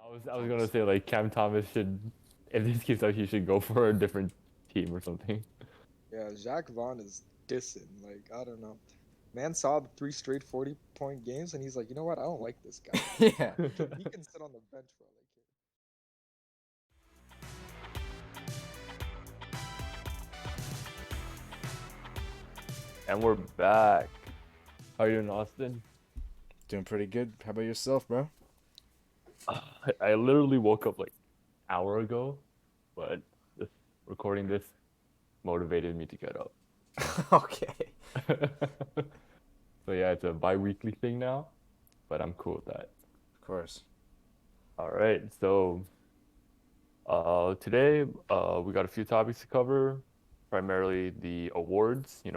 I was gonna Thomas. say like Cam Thomas should, if this keeps up, he should go for a different team or something. Yeah, Jacques Vaughn is dissing. Like, I don't know. Man saw the three straight 40-point games, and he's like, you know what? I don't like this guy. Yeah. He can sit on the bench for all I care. And we're back. How are you in Austin? Doing pretty good. How about yourself, bro? I literally woke up like an hour ago, but just recording this motivated me to get up. Okay. So yeah, it's a bi-weekly thing now, but I'm cool with that. Of course. All right, so today we got a few topics to cover, primarily the awards. We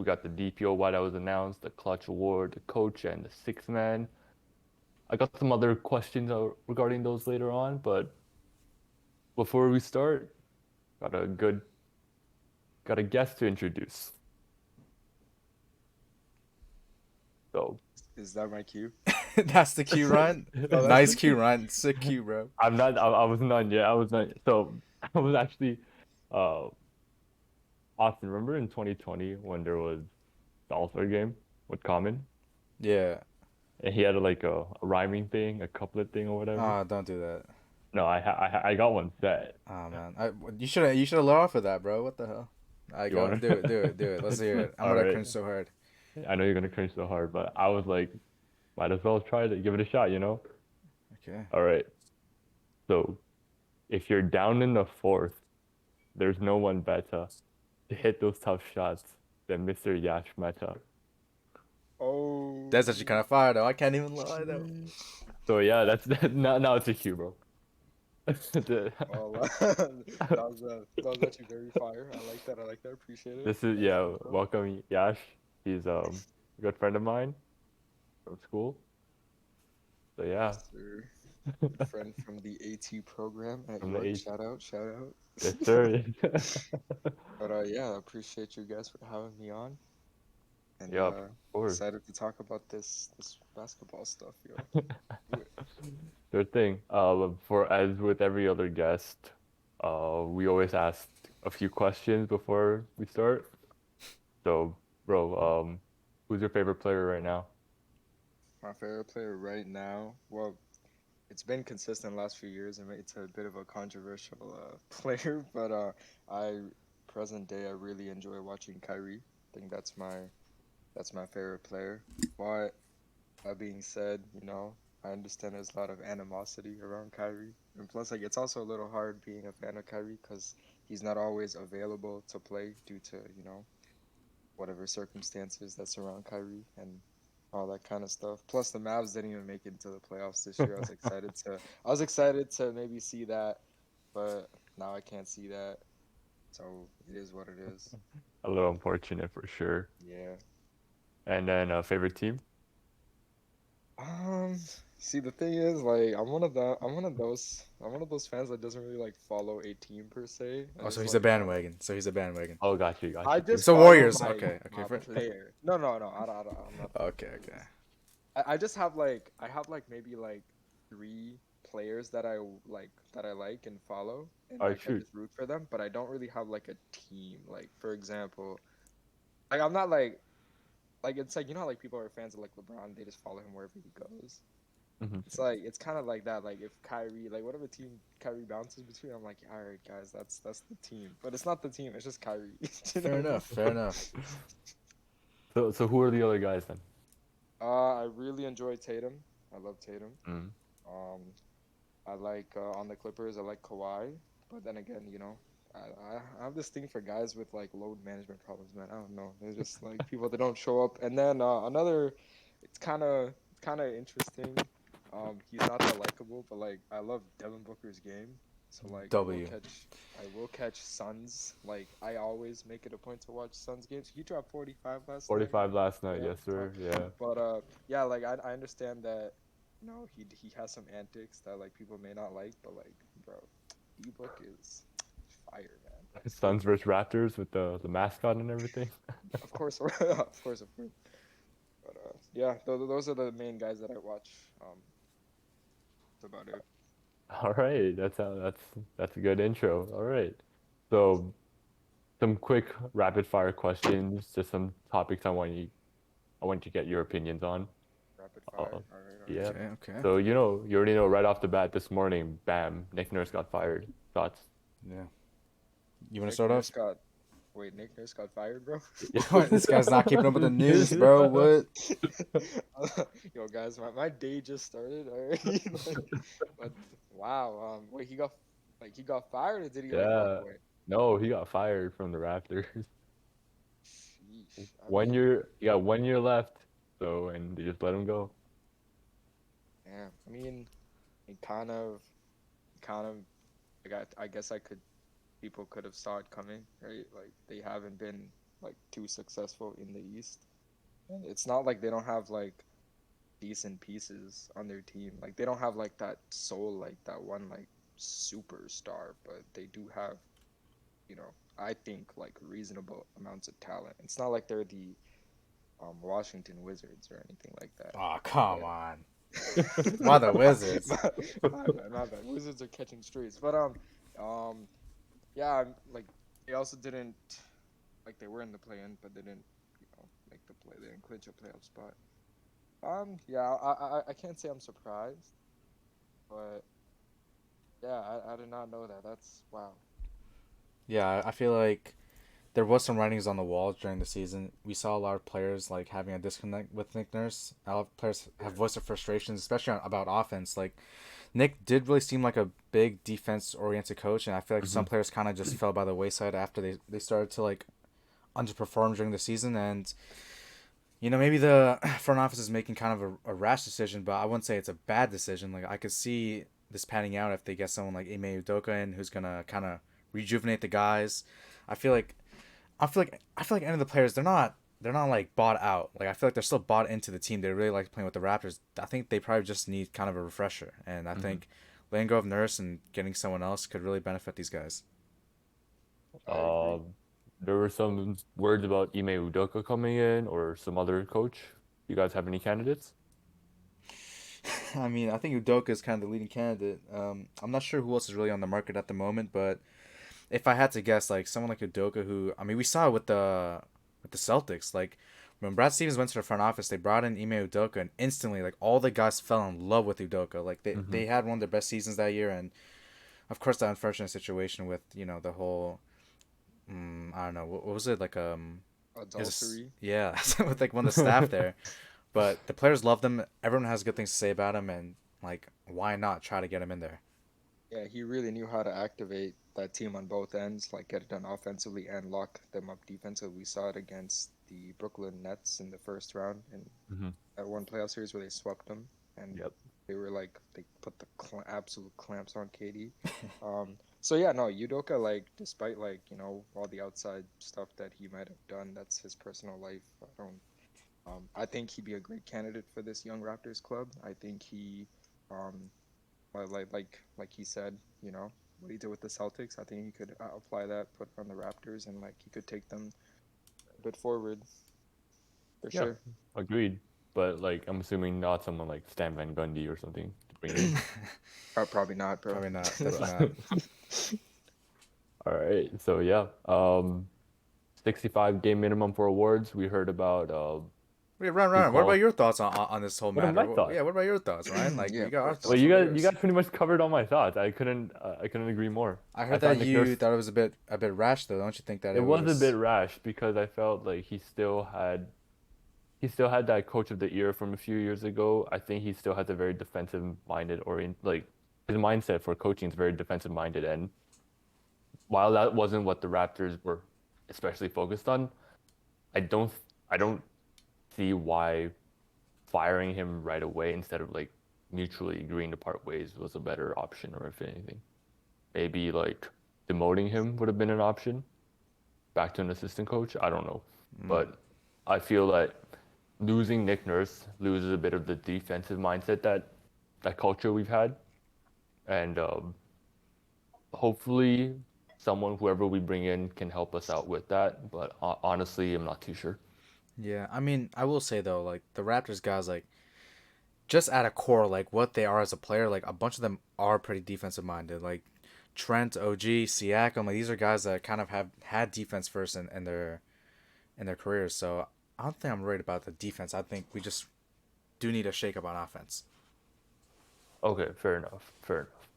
got the DPOY that was announced, the Clutch Award, the Coach, and the Sixth Man. I got some other questions regarding those later on, but before we start, got a good got a guest to introduce. So Is that my cue? That's the cue, Ryan. Oh, that's Nice the cue, cue. Ryan. Sick cue, bro. I'm not. I was not yet. I was not. So I was actually, uh, Austin. Remember in 2020 when there was the All-Star game with Common, Yeah. and he had like a rhyming thing, a couplet thing or whatever. Ah, don't do that. No, I got one set. Ah, man. You should have let off of that, bro. What the hell? I You go want do to? it, do it, do it. Let's hear it. I'm All gonna right. cringe so hard. I know you're gonna cringe so hard, but I was like, might as well try to give it a shot. Okay. All right. So if you're down in the fourth, there's no one better to hit those tough shots than Mr. Yash Mehta. Oh. That's actually kind of fire, though. I can't even lie, though. So yeah, that's now it's a cue, bro. Well, that was actually very fire. I like that. I like that. Appreciate it. This is Thank yeah, you, bro. welcome Yash. He's a good friend of mine from school. So yeah, Yes, sir. Good friend from the AT program at from the York. H. Shout out, shout Yes, out. sir. But yeah, I appreciate you guys for having me on, and Yep, of course. excited to talk about this basketball stuff, yo. Do it. Sure thing. For as with every other guest, we always ask a few questions before we start. So, bro, who's your favorite player right now? My favorite player right now, well, it's been consistent last few years, and it's a bit of a controversial player, but I present day I really enjoy watching Kyrie. I think that's my favorite player. But that being said, I understand there's a lot of animosity around Kyrie, and plus, like, it's also a little hard being a fan of Kyrie because he's not always available to play due to whatever circumstances that surround Kyrie and all that kind of stuff. Plus, the Mavs didn't even make it into the playoffs this year. I was excited to maybe see that, but now I can't see that. So it is what it is. A little unfortunate for sure. Yeah. And then favorite team? Um. See, the thing is, like, I'm one of those fans that doesn't really like follow a team per se. I Oh, so just he's a like bandwagon. So he's a bandwagon. Oh, got I you, too. just So follow Warriors. my Okay. Okay. my player. No, no, no. I'm not that Okay. way. Okay. I just have like maybe like three players that I like and follow and All right, like I shoot. just root for them, but I don't really have like a team. Like for example, like I'm not like it's like how like people are fans of like LeBron, they just follow him wherever he goes. Hmm. It's kind of like that. Like if Kyrie, like whatever team Kyrie bounces between, I'm like, all right, guys, that's the team. But it's not the team. It's just Kyrie. you Fair know? enough. Fair enough. So who are the other guys then? I really enjoy Tatum. I love Tatum. Mm. Um, I like on the Clippers. I like Kawhi, but then again, I have this thing for guys with like load management problems, man. I don't know. They're just like people that don't show up. And then another, it's kind of interesting. He's not that likable, but like I love Devin Booker's game. So like W. I will catch Suns. Like I always make it a point to watch Suns games. He dropped 45 last night. 45 last night, Yeah, yes sir. Yeah. but yeah, like I understand that he has some antics that like people may not like, but like bro, D-Book is fire, man. Suns versus Raptors with the mascot and everything. Of course, of course, of course. But yeah, those are the main guys that I watch. That's about it. All right, that's a good intro. All right. So some quick rapid fire questions, just some topics I want to get your opinions on. Rapid Uh, fire. All right, all yeah. right. Okay, okay. So you already know right off the bat this morning, bam, Nick Nurse got fired. Thoughts? Yeah. You want to Nick start Nurse off? got. Wait, Nick Nurse got fired, bro? What? This guy's not keeping up with the news, bro. What? Yo, guys, my day just started already. But wow, wait, he got fired or did he like walk Yeah. away? No, he got fired from the Raptors. Sheesh. I One mean, year, he got 1 year left. So, and they just let him go. yeah. I mean, it kind of like I guess I could people could have saw it coming, right? Like they haven't been like too successful in the East. And it's not like they don't have like decent pieces on their team. Like they don't have like that soul, like that one like superstar, but they do have, I think like reasonable amounts of talent. It's not like they're the Washington Wizards or anything like that. Oh, come But on. Why the Wizards? my bad. Wizards are catching streaks, but yeah, like they also didn't like they were in the play-in, but they didn't, make the play. They didn't clinch a playoff spot. Yeah, I can't say I'm surprised, but yeah, I did not know that. That's wow. Yeah, I feel like there was some writings on the wall during the season. We saw a lot of players like having a disconnect with Nick Nurse. A lot of players have voiced their frustrations, especially about offense. Like Nick did really seem like a big defense oriented coach, and I feel like Hmm. some players kind of just fell by the wayside after they started to like underperform during the season. And maybe the front office is making kind of a rash decision, but I wouldn't say it's a bad decision. Like I could see this panning out if they get someone like Ime Udoka in who's gonna kind of rejuvenate the guys. I feel like I feel like any of the players they're not like bought out. Like I feel like they're still bought into the team. They really like playing with the Raptors. I think they probably just need kind of a refresher, and I Hmm. think letting go of Nurse and getting someone else could really benefit these guys. I agree. Um, there were some words about Ime Udoka coming in or some other coach. You guys have any candidates? I mean, I think Udoka is kind of the leading candidate. I'm not sure who else is really on the market at the moment, but if I had to guess, like someone like Udoka, who I mean, we saw it with the Celtics. Like when Brad Stevens went to the front office, they brought in Ime Udoka, and instantly, like all the guys fell in love with Udoka. Like they Hmm. they had one of their best seasons that year, and of course, the unfortunate situation with the whole I don't know what was it like Adultery. yeah with like one of the staff there, but the players love them. Everyone has good things to say about him, and like why not try to get him in there? Yeah, he really knew how to activate that team on both ends, like get it done offensively and lock them up defensively. We saw it against the Brooklyn Nets in the first round in Hmm. that one playoff series where they swept them and Yep. they put the absolute clamps on KD. So yeah, no, Udoka, like despite like all the outside stuff that he might have done, that's his personal life. I think he'd be a great candidate for this young Raptors club. I think he, um, like he said, what he did with the Celtics. I think he could apply that, put it on the Raptors, and like he could take them a bit forward for Yeah, sure. agreed. But like, I'm assuming not someone like Stan Van Gundy or something to bring in. Probably not, bro. Probably not. Right. Definitely not. All right. So yeah, 65 game minimum for awards. We heard about Wait, who Ryan, what about calls. your thoughts on this whole What are matter? my thoughts? Yeah, what about your thoughts, Ryan? Like, Yeah, we of got our course. Well, thoughts. What about you yours? guys pretty much covered all my thoughts. I couldn't agree more. I I heard thought that Nick you Nurse. thought it was a bit rash, though. Don't you think that It it was a bit was? rash because I felt like he still had that coach of the year from a few years ago. I think he still has a very defensive minded like his mindset for coaching is very defensive minded. And while that wasn't what the Raptors were especially focused on, I don't I don't see why firing him right away instead of like mutually agreeing to part ways was a better option, or if anything. Maybe like demoting him would have been an option back to an assistant coach. I don't know. Mm, But I feel that losing Nick Nurse loses a bit of the defensive mindset that culture we've had. And hopefully whoever we bring in can help us out with that. But honestly, I'm not too sure. yeah, I mean, I will say though, like the Raptors guys, like just at a core, like what they are as a player, like a bunch of them are pretty defensive minded. Like Trent, OG, Siakam, like these are guys that kind of have had defense first in their careers. So I don't think I'm worried about the defense. I think we just do need a shakeup on offense. Okay, fair enough. Fair enough.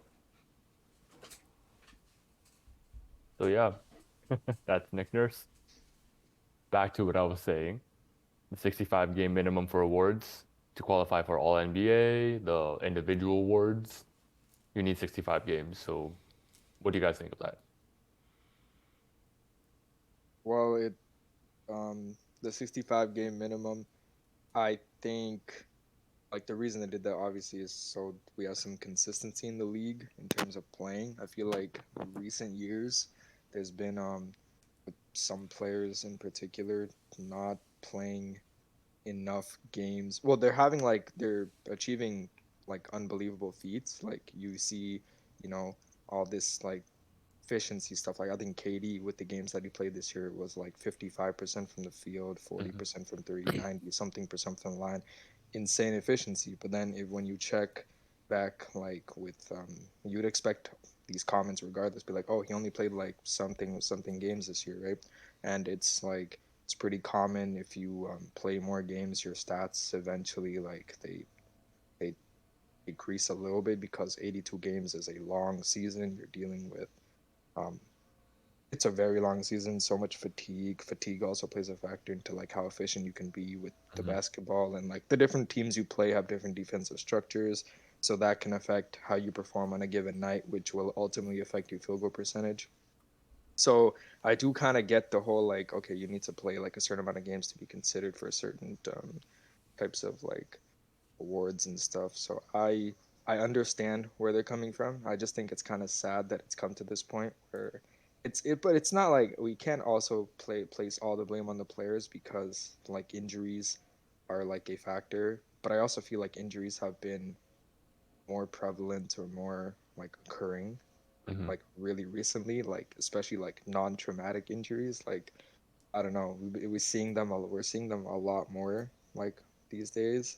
So yeah, that's Nick Nurse. Back to what I was saying. The 65 game minimum for awards to qualify for all NBA, the individual awards, you need 65 games. So what do you guys think of that? Well, the 65 game minimum, I think like the reason they did that obviously is so we have some consistency in the league in terms of playing. I feel like in recent years there's been some players in particular not playing enough games. Well, they're achieving like unbelievable feats. Like you see, all this like efficiency stuff. Like I think KD with the games that he played this year was like 55% from the field, Hmm. 40% from three, 90 something percent from the line. Insane efficiency. But then when you check back like with you'd expect these comments regardless be like, "Oh, he only played like something games this year, right?" And it's like it's pretty common if you play more games, your stats eventually like they decrease a little bit because 82 games is a long season. You're dealing with um, it's a very long season, so much fatigue. Fatigue also plays a factor into like how efficient you can be with the Hmm. basketball, and like the different teams you play have different defensive structures, so that can affect how you perform on a given night, which will ultimately affect your field goal percentage. So I do kind of get the whole like, okay, you need to play like a certain amount of games to be considered for certain types of like awards and stuff. So I understand where they're coming from. I just think it's kind of sad that it's come to this point where but it's not like we can't also place all the blame on the players because like injuries are like a factor. But I also feel like injuries have been more prevalent or more like occurring Hmm. like really recently, like especially like non-traumatic injuries. Like I don't know, we're seeing them a lot more like these days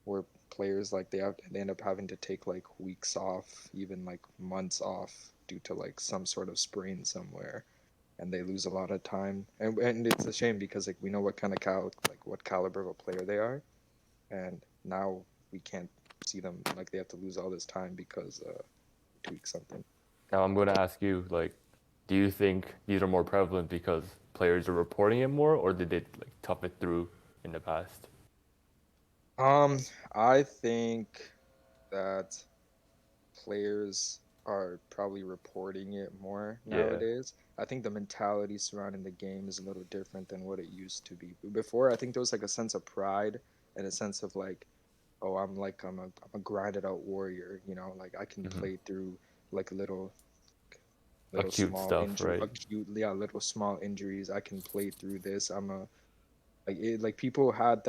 where players like they end up having to take like weeks off, even like months off due to like some sort of sprain somewhere, and they lose a lot of time. And it's a shame because like we know what kind of what caliber of a player they are, and now we can't see them like they have to lose all this time because tweak something. Now I'm going to ask you, like, do you think these are more prevalent because players are reporting it more, or did they like tough it through in the past? Um, I think that players are probably reporting it more Yeah. nowadays. I think the mentality surrounding the game is a little different than what it used to be. Before, I think there was like a sense of pride and a sense of like, oh, I'm a grinded out warrior, like I can Hmm. play through like little Acute small stuff, injury, right? acute, yeah, little small injuries. I can play through this. Like people had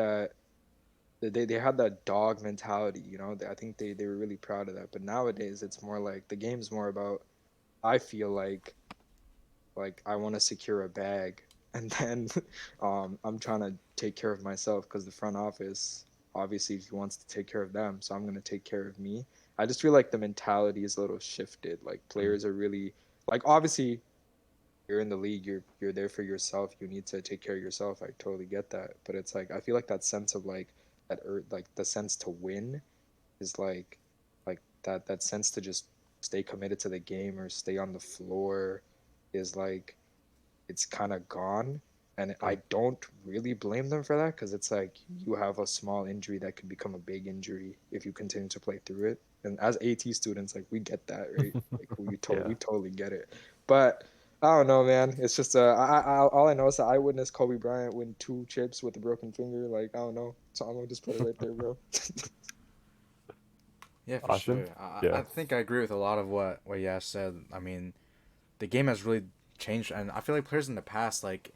they had that dog mentality, I think they were really proud of that. But nowadays it's more like the game's more about, I feel like I want to secure a bag, and then I'm trying to take care of myself because the front office obviously he wants to take care of them, so I'm going to take care of me. I just feel like the mentality is a little shifted. Like Mm. players are really like, obviously you're in the league, you're there for yourself, you need to take care of yourself. I totally get that, but it's like I feel like that sense of like like the sense to win is like that sense to just stay committed to the game or stay on the floor is like it's kind of gone. And I Mm. don't really blame them for that because it's like you have a small injury that could become a big injury if you continue to play through it. And as AT students, like we get that, right? Like Yeah. we totally get it. But I don't know, man. It's just all I know is that I witnessed Kobe Bryant win two chips with a broken finger. Like I don't know, so I'm gonna just put it right there, bro. Yeah, for Awesome. sure. I Yeah. think I agree with a lot of what Yash said. I mean, the game has really changed, and I feel like players in the past, like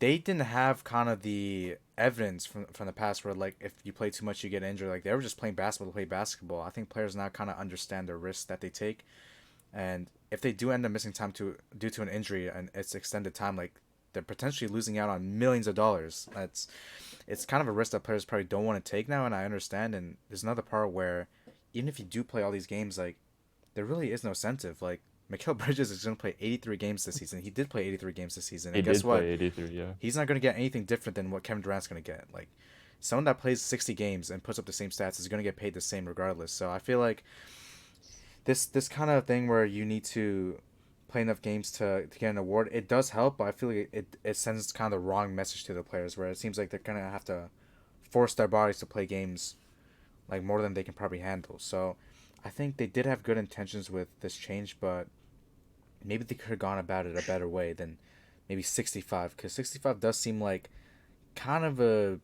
they didn't have kind of the evidence from the past where like if you play too much you get injured. Like they were just playing basketball to play basketball. I think players now kind of understand the risks that they take, and if they do end up missing time to due to an injury and it's extended time, like they're potentially losing out on millions of dollars. That's it's kind of a risk that players probably don't want to take now, and I understand. And there's another part where even if you do play all these games, like there really is no incentive. Like Mikal Bridges is going to play 83 games this season. He did play 83 games this season, He and guess did what? play 83, yeah. He's not going to get anything different than what Kevin Durant's going to get. Like someone that plays 60 games and puts up the same stats is going to get paid the same regardless. So I feel like this kind of thing where you need to play enough games to get an award, it does help, but I feel like it sends kind of the wrong message to the players where it seems like they're going to have to force their bodies to play games like more than they can probably handle. So I think they did have good intentions with this change, but maybe they could have gone about it a better way than maybe 65, because 65 does seem like kind of a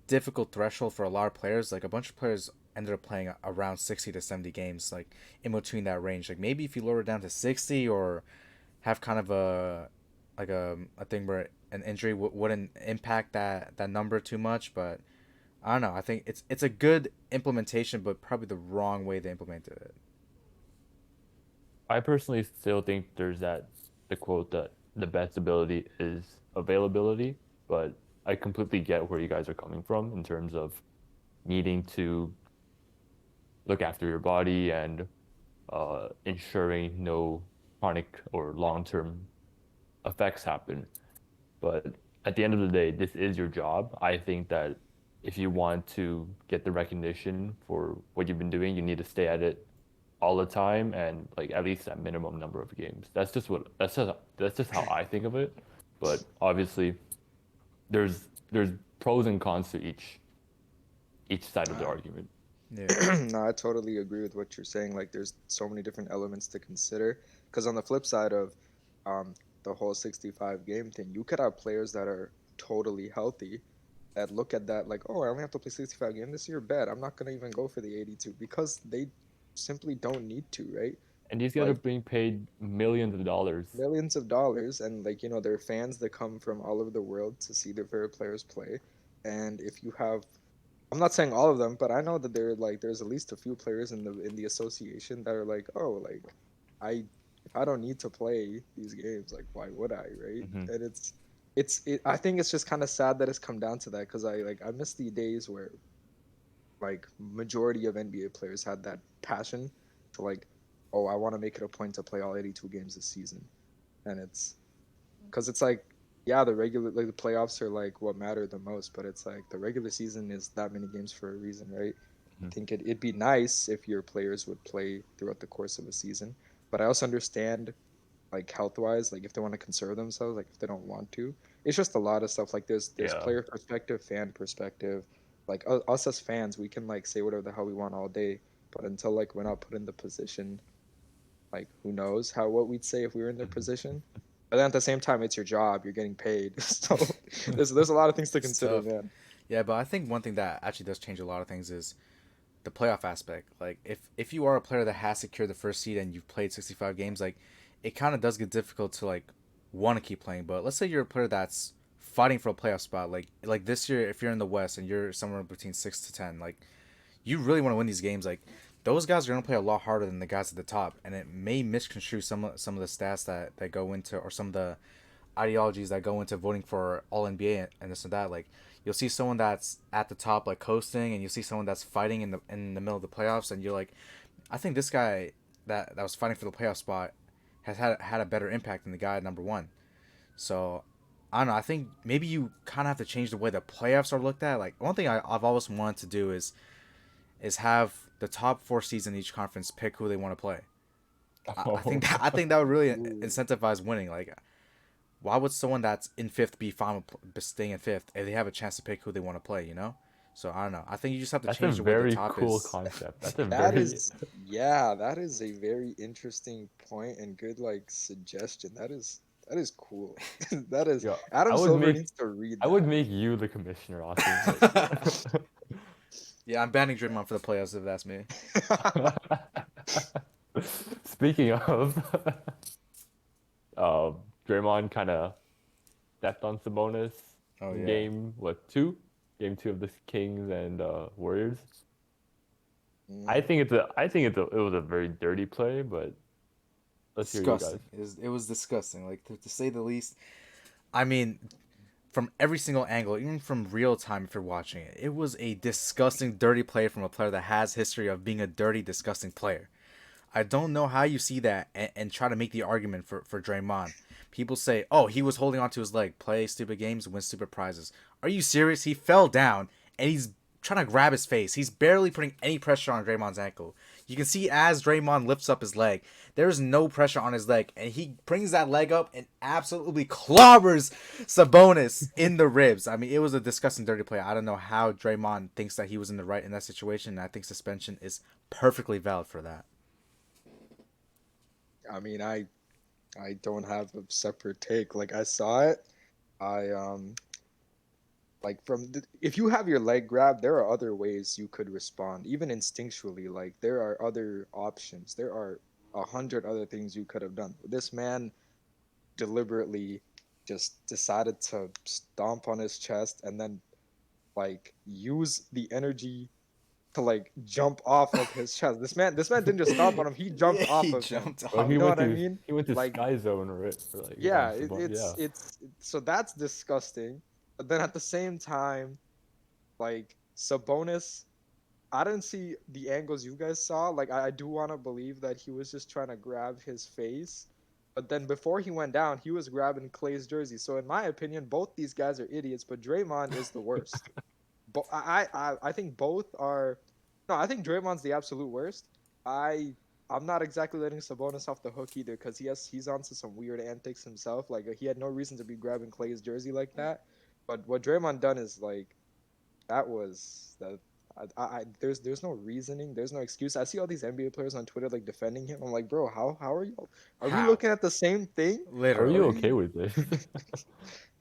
difficult threshold for a lot of players. Like a bunch of players ended up playing around 60 to 70 games, like in between that range. Like maybe if you lower it down to 60 or have kind of a thing where an injury wouldn't impact that number too much, but I don't know. I think it's a good implementation, but probably the wrong way they implemented it. I personally still think there's that the quote that the best ability is availability, but I completely get where you guys are coming from in terms of needing to look after your body and ensuring no chronic or long-term effects happen. But at the end of the day, this is your job. I think that if you want to get the recognition for what you've been doing, you need to stay at it all the time and like at least that minimum number of games. That's just how I think of it. But obviously, there's pros and cons to each side of the argument. Yeah. No, I totally agree with what you're saying. Like, there's so many different elements to consider. Because on the flip side of um, the whole 65 game thing, you could have players that are totally healthy that look at that like, oh, I only have to play 65 games this year. Bet I'm not gonna even go for the 82 because they simply don't need to, right? And these guys are Like being paid millions of dollars. millions of dollars, and like there are fans that come from all over the world to see their favorite players play. And if you have I'm not saying all of them, but I know that there's at least a few players in the association that are like, oh, like I if I don't need to play these games, like why would I, right? Hmm. And I think it's just kind of sad that it's come down to that because I miss the days where like majority of NBA players had that passion to like, oh, I want to make it a point to play all 82 games this season, and it's because it's like yeah the playoffs are like what matter the most, but it's like the regular season is that many games for a reason, right? I think it'd be nice if your players would play throughout the course of a season, but I also understand like health wise, like if they want to conserve themselves, like if they don't want to, it's just a lot of stuff. Like there's Yeah. player perspective, fan perspective. Like us as fans, we can like say whatever the hell we want all day, but until like we're not put in the position, like who knows how what we'd say if we were in their position. But then at the same time, it's your job. You're getting paid, so there's a lot of things to It's consider, tough. man. Yeah, but I think one thing that actually does change a lot of things is the playoff aspect. Like if you are a player that has secured the first seed and you've played 65 games, like it kind of does get difficult to like want to keep playing. But let's say you're a player that's fighting for a playoff spot. Like this year, if you're in the West and you're somewhere between 6 to 10, like you really want to win these games. Like those guys are gonna play a lot harder than the guys at the top, and it may misconstrue some of the stats that go into or some of the ideologies that go into voting for all NBA and this and that. Like you'll see someone that's at the top like coasting, and you'll see someone that's fighting in the middle of the playoffs, and you're like, I think this guy that was fighting for the playoff spot has had a better impact than the guy at number one. So I don't know. I think maybe you kind of have to change the way the playoffs are looked at. Like one thing I've always wanted to do is have the top four seeds in each conference pick who they want to play. Oh, I think that would really Ooh. incentivize winning. Like why would someone that's in fifth be fine with staying in fifth if they have a chance to pick who they want to play? You know. So I don't know. I think you just have to that's a change the way the very top cool is. concept. That's a That very is, yeah, that is a very interesting point and good like suggestion. That is cool. That is yeah. I Adam would Silver make needs to read I would that. make you the commissioner, Austin. Like, Yeah, I'm banning Draymond for the playoffs if that's me. speaking of, uh, Draymond kind of stepped on Sabonis Oh in yeah. game what two? Game two of the Kings and Warriors. Mm. It was a very dirty play, but let's hear you guys. Disgusting. It was disgusting. Like to say the least. I mean, from every single angle, even from real time, if you're watching it, it was a disgusting, dirty play from a player that has history of being a dirty, disgusting player. I don't know how you see that and try to make the argument for Draymond. People say, "Oh, he was holding onto his leg, play stupid games, win stupid prizes." Are you serious? He fell down and he's trying to grab his face. He's barely putting any pressure on Draymond's ankle. You can see as Draymond lifts up his leg, there's no pressure on his leg, and he brings that leg up and absolutely clobbers Sabonis in the ribs. I mean, it was a disgusting, dirty play. I don't know how Draymond thinks that he was in the right in that situation. And I think suspension is perfectly valid for that. I mean, I don't have a separate take. Like I saw it, I like if you have your leg grabbed, there are other ways you could respond, even instinctually. Like there are other options. There are 100 other things you could have done. This man deliberately just decided to stomp on his chest and then like use the energy to like jump off of his chest. This man didn't just stomp on him, he jumped Yeah, off he of him. jumped Bro, off. You know what I mean? he went to Like, Sky Zone or like on yeah, Yeah. it's so that's disgusting. But then at the same time, like Sabonis, I didn't see the angles you guys saw. Like I do want to believe that he was just trying to grab his face. But then before he went down, he was grabbing Clay's jersey. So in my opinion, both these guys are idiots, but Draymond is the worst. But I think both are. No, I think Draymond's the absolute worst. I I'm not exactly letting Sabonis off the hook either because he's onto some weird antics himself. Like he had no reason to be grabbing Clay's jersey like that. But what Draymond done is like that was that. There's no reasoning, there's no excuse. I see all these NBA players on Twitter like defending him. I'm like, bro, how are you? Are we How? looking at the same thing? How are you Are Literally. okay we? with this?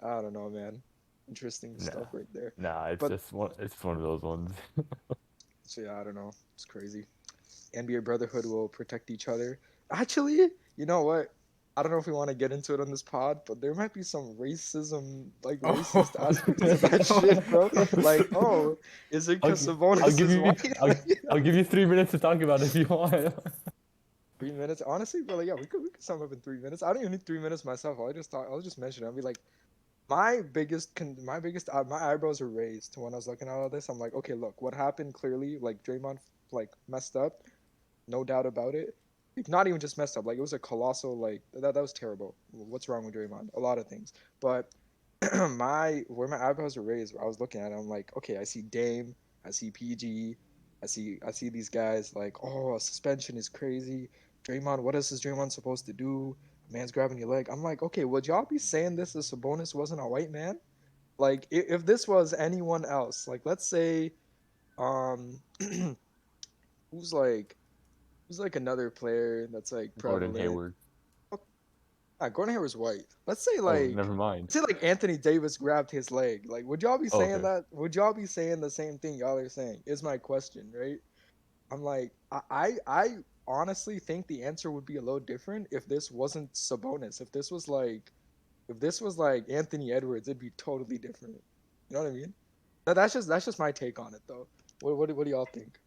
I don't know, man. Interesting Nah, stuff right there. nah. But It's just one of those ones. so yeah, I don't know. It's crazy. NBA Brotherhood will protect each other. Actually, you know what? I don't know if we want to get into it on this pod, but there might be some racism, like Oh. racist aspects to that shit, bro. Like, oh, is it I'll, because I'll Sabonis give is you white? I'll, Like, I'll give you 3 minutes to talk about it if you want. 3 minutes, honestly, bro. Like, yeah, we could sum up in 3 minutes. I don't even need 3 minutes myself. I'll just mention it. I'll be like, my eyebrows were raised when I was looking at all this. I'm like, okay, look, what happened clearly, like Draymond like messed up, no doubt about it. Like, not even just messed up, like it was a colossal like that was terrible. What's wrong with Draymond? A lot of things. But my eyebrows were raised, I was looking at it, I'm like, okay, I see Dame, I see PG, I see these guys like, oh, a suspension is crazy. Draymond, what else is Draymond supposed to do? Man's grabbing your leg. I'm like, okay, would y'all be saying this if Sabonis wasn't a white man? Like, if this was anyone else, like, let's say, um, who's like, who's like another player that's like Gordon prevalent? Hayward. Gordon Hayward's white. Oh, never mind. Let's say like Anthony Davis grabbed his leg. Like, would y'all be Oh, saying okay. that? Would y'all be saying the same thing y'all are saying? Is my question, right? I'm like, I honestly think the answer would be a little different if this wasn't Sabonis. If this was like Anthony Edwards, it'd be totally different. You know what I mean? That's just my take on it though. What do y'all think?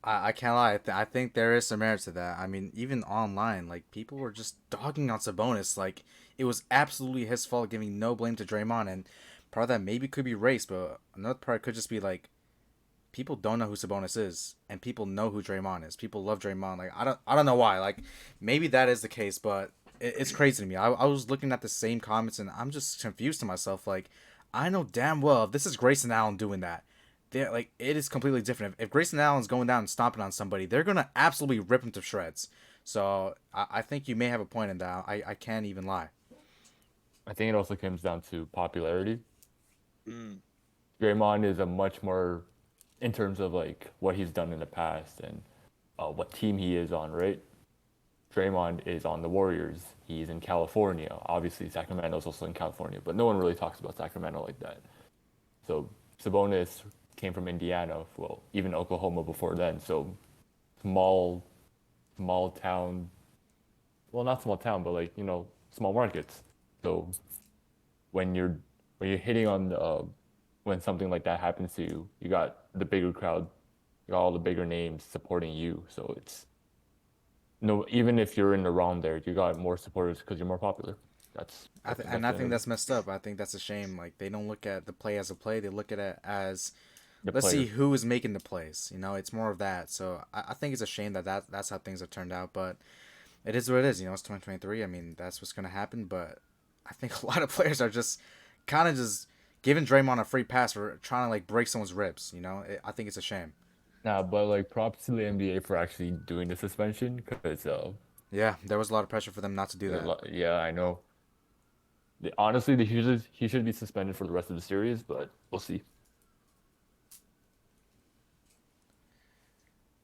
I can't lie. I think there is some merit to that. I mean, even online, like people were just dogging on Sabonis. Like it was absolutely his fault, giving no blame to Draymond. And part of that maybe could be race, but another part could just be like people don't know who Sabonis is, and people know who Draymond is. People love Draymond. Like I don't know why. Like maybe that is the case, but it's crazy to me. I was looking at the same comments, and I'm just confused to myself. Like I know damn well if this is Grayson Allen doing that, they're like it is completely different. If Grayson Allen's going down and stomping on somebody, they're gonna absolutely rip him to shreds. So I think you may have a point in that. I can't even lie. I think it also comes down to popularity. Mm, Draymond is a much more, in terms of like what he's done in the past and what team he is on, right? Draymond is on the Warriors. He's in California. Obviously, Sacramento's also in California, but no one really talks about Sacramento like that. So Sabonis came from Indiana, well, even Oklahoma before then. So small, small town. Well, not small town, but like small markets. So when you're when you're hitting on when something like that happens to you, you got the bigger crowd, you got all the bigger names supporting you. So it's no, even if you're in the wrong there, you got more supporters because you're more popular. That's the And best I way think to that's messed up. I think that's a shame. Like they don't look at the play as a play. They look at it as the let's see player. who is making the plays. You know, it's more of that. So I think it's a shame that's how things have turned out. But it is what it is. You know, it's 2023. I mean, that's what's gonna happen. But I think a lot of players are just kind of just giving Draymond a free pass for trying to like break someone's ribs. You know, I think it's a shame. Nah, but like props to the NBA for actually doing the suspension because Yeah, there was a lot of pressure for them not to do that. yeah, I know. Honestly, he should be suspended for the rest of the series, but we'll see.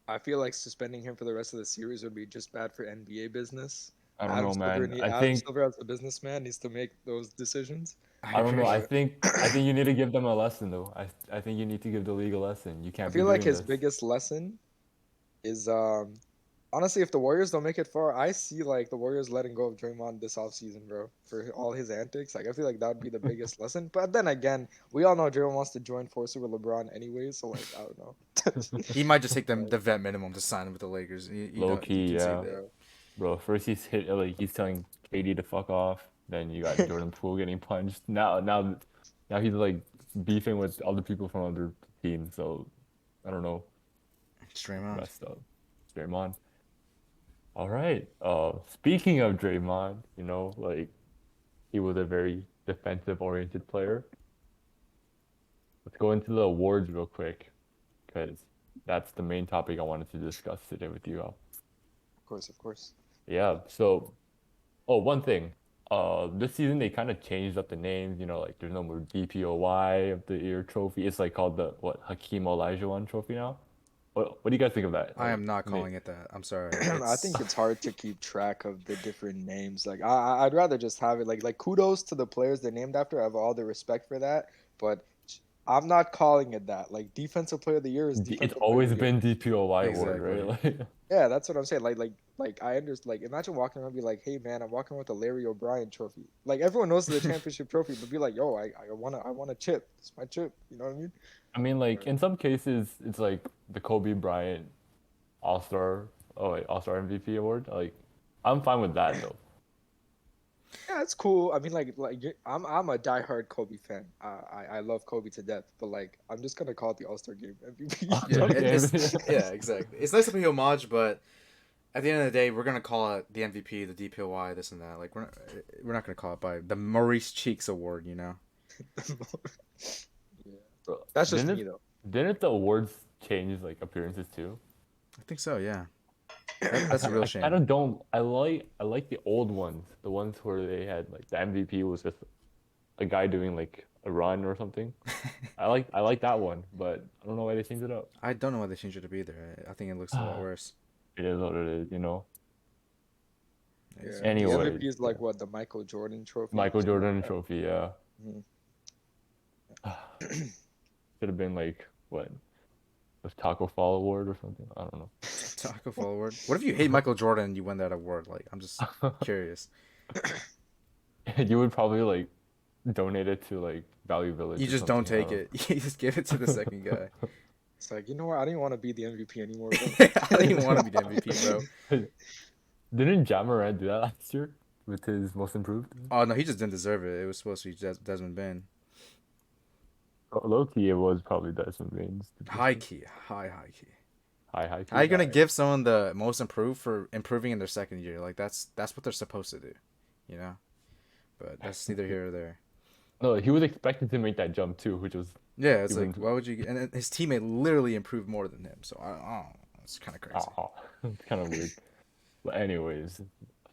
I feel like suspending him for the rest of the series would be just bad for NBA business. I don't know, man. Adam Silver as a businessman needs to make those decisions. I I don't know. agree. But I think you need to give them a lesson though. I think you need to give the league a lesson. You I can't be feel like doing his this. biggest lesson is honestly, if the Warriors don't make it far, I see like the Warriors letting go of Draymond this offseason, bro, for all his antics. Like I feel like that would be the biggest lesson. But then again, we all know Draymond wants to join forces with LeBron anyway, so like I don't know. He might just take them But, the vet minimum to sign him with the Lakers. You Low don't you key, can see yeah. that. yeah. Bro, first he's telling KD to fuck off. Then you got Jordan Poole getting punched. Now he's like beefing with other people from other teams. So I don't know. It's Draymond. Messed up. Draymond. All right. Speaking of Draymond, like he was a very defensive oriented player. Let's go into the awards real quick, because that's the main topic I wanted to discuss today with you all. Of course, of course. Yeah. So, oh, one thing. This season they kind of changed up the names. Like there's no more DPOY of the year trophy. It's like called the what Hakeem Olajuwon trophy now. What do you guys think of that? I Like, am not calling it that. I'm sorry. I It's think it's hard to keep track of the different names. Like I'd rather just have it like kudos to the players they're named after. I have all the respect for that, but I'm not calling it that. Like defensive player of the year is It's defensive player of always the year. been DPOY award, exactly. right? Like, Yeah, that's what I'm saying. Like I understand. Like imagine walking around and be like, hey man, I'm walking with the Larry O'Brien trophy. Like everyone knows the championship trophy, but be like, yo, I want a chip. It's my chip. You know what I mean? I mean, like Or- in some cases, it's like the Kobe Bryant All-Star, All-Star MVP award. Like, I'm fine with that though. Yeah, it's cool. I mean, I'm a diehard Kobe fan. I love Kobe to death, but like I'm just gonna call it the All Star Game MVP. You Yeah, know what I mean? it's yeah, exactly. It's nice to pay homage, but at the end of the day, we're gonna call it the MVP, the DPOY, this and that. Like we're not gonna call it by the Maurice Cheeks Award, you know. Yeah, Bro, that's just didn't me it, though. didn't the awards change like appearances too? I think so. Yeah, that's a real I kind shame. of don't. I like the old ones, the ones where they had like the MVP was just a guy doing like a run or something. I like that one, but I don't know why they changed it up. I don't know why they changed it up either. I think it looks a lot worse. It is what it is. Yeah, It's the ridiculous. Anyways, MVP is yeah. like what the Michael Jordan Trophy. Michael Jordan trophy, yeah. Mhm. Should have been like what? The Taco Fall Award or something. I don't Taco Fall Award. What if you hate Michael Jordan and you win that award? Like, I'm just know. curious. You would probably like donate it to like Value Village You or just don't something. I take don't it. You just give it to the second guy. It's like you know what? I didn't want to be the MVP anymore, bro. I don't even want to be the MVP, bro. know. Didn't Jamarant do that last year with his most improved? Oh no, he just didn't deserve it. It was supposed to be Desmond Bain. Low key, it was probably Desmond Baines. High key, high key. High How you key. gonna give someone the most improved for improving in their second year? Like that's what they're supposed to do, you know. But that's neither here or there. No, he was expected to make that jump too, which was Yeah, it's even. like why would you? And then his teammate literally improved more than him. So it's kind of crazy. Oh, it's kind of weird. But anyways,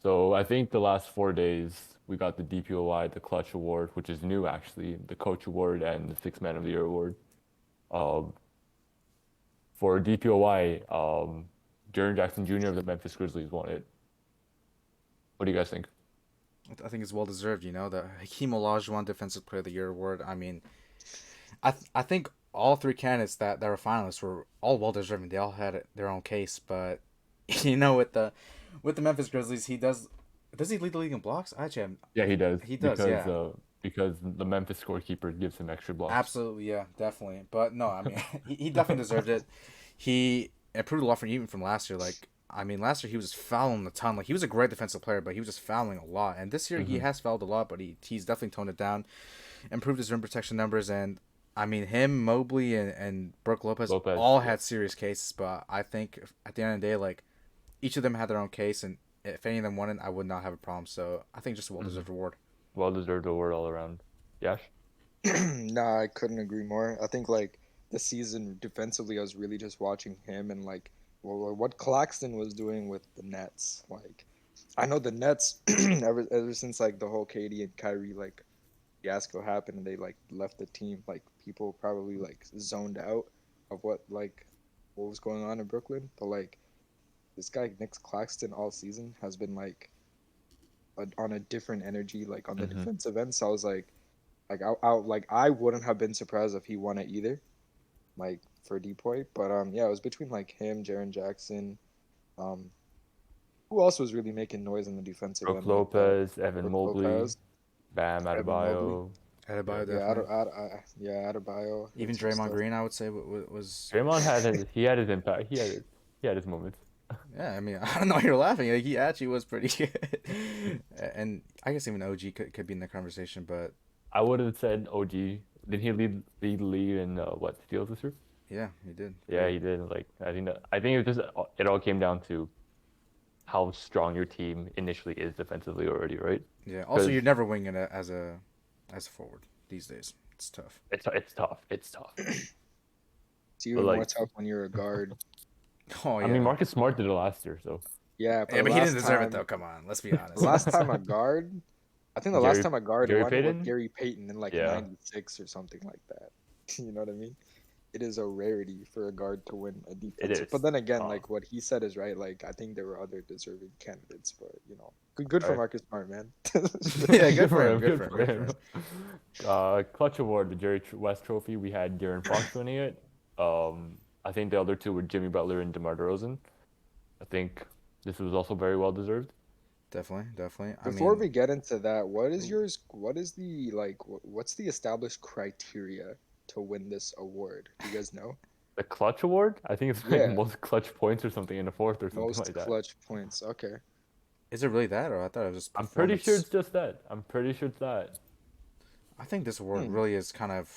so I think the last 4 days we got the DPOY, the Clutch Award, which is new actually, the Coach Award, and the Six Man of the Year Award. Um, for DPOY, Jaren Jackson Jr. of the Memphis Grizzlies won it. What do you guys think? I think it's well deserved. You know, the Hakeem Olajuwon Defensive Player of the Year award. I mean, I think all three candidates that were finalists were all well deserving. They all had their own case, but you know, with the Memphis Grizzlies, does he lead the league in blocks? Actually, Yeah, he does. he does. Because the Memphis scorekeeper gives him extra blocks. Absolutely, yeah, definitely. But no, I mean, he definitely deserved it. He improved a lot from even from last year. Like I mean, last year he was fouling a ton. Like, he was a great defensive player, but he was just fouling a lot. And this year he Hmm. has fouled a lot, but he's definitely toned it down, improved his rim protection numbers. And I mean, him, Mobley, and Brooke Lopez Lopez, all yeah. had serious cases. But I think at the end of the day, like, each of them had their own case, and if any of them won it, I would not have a problem. So I think just a well Hmm. deserved award. Well deserved award all around. Yash? Nah, I couldn't agree more. I think like the season defensively, I was really just watching him and like what Claxton was doing with the Nets. Like, I know the Nets ever since like the whole KD and Kyrie like fiasco happened and they like left the team. Like people probably like zoned out of what was going on in Brooklyn. But like this guy Nick Claxton all season has been like on a different energy like on the Hmm. defensive end. So I was like I wouldn't have been surprised if he won it either, like for Depoy. But yeah, it was between like him, Jaren Jackson. Um, who else was really making noise in the defensive Brooke end like that? Lopez, Evan Brooke Mobley, Lopez, Bam Evan Mobley. Adebayo. Yeah. Adebayo Yeah, definitely. Yeah, Adebayo Even had some Draymond stuff. Green, I would say, was. Draymond had his impact. He had his moments. Yeah, I mean, I don't know why you're laughing. Like, he actually was pretty good. And I guess even OG could be in the conversation, but I would have said OG. Did he lead the league in what steals this year? yeah, he did. Yeah, he did. Like I think it all came down to how strong your team initially is defensively already, right? Yeah. Also, Because you're never winging it as a forward these days. It's tough. it's tough. It's tough. It's But even more like tough when you're a guard. Oh I mean, yeah. Marcus Smart did it last year, so Yeah, but Yeah, but he didn't deserve it though. Come on, let's be the honest. last time a guard, I think the last Gary time a guard Gary won was Payton, Gary Payton in like yeah, '96 or something like that. You know what I mean? It is a rarity for a guard to win a it defensive. But is. then again, Uh, like what he said is right. Like I think there were other deserving candidates, but good for right. Marcus Smart, man. Yeah, good Good for for him. him. Good Good for him. for Good for him. him. Clutch award, the West Trophy. We had De'Aaron Fox winning it. I think the other two were Jimmy Butler and DeMar DeRozan. I think this was also very well deserved. Definitely, definitely. I Before mean, we get into that, what is yours? What is the like? What's the established criteria to win this award? Do you guys know? The clutch award, I think it's like Yeah, most clutch points or something in the fourth or something most like that. clutch points. Okay. is it really that, or I thought it was just I'm pretty sure performance? it's just that. I'm pretty sure it's that. I think this award Hmm. really is kind of.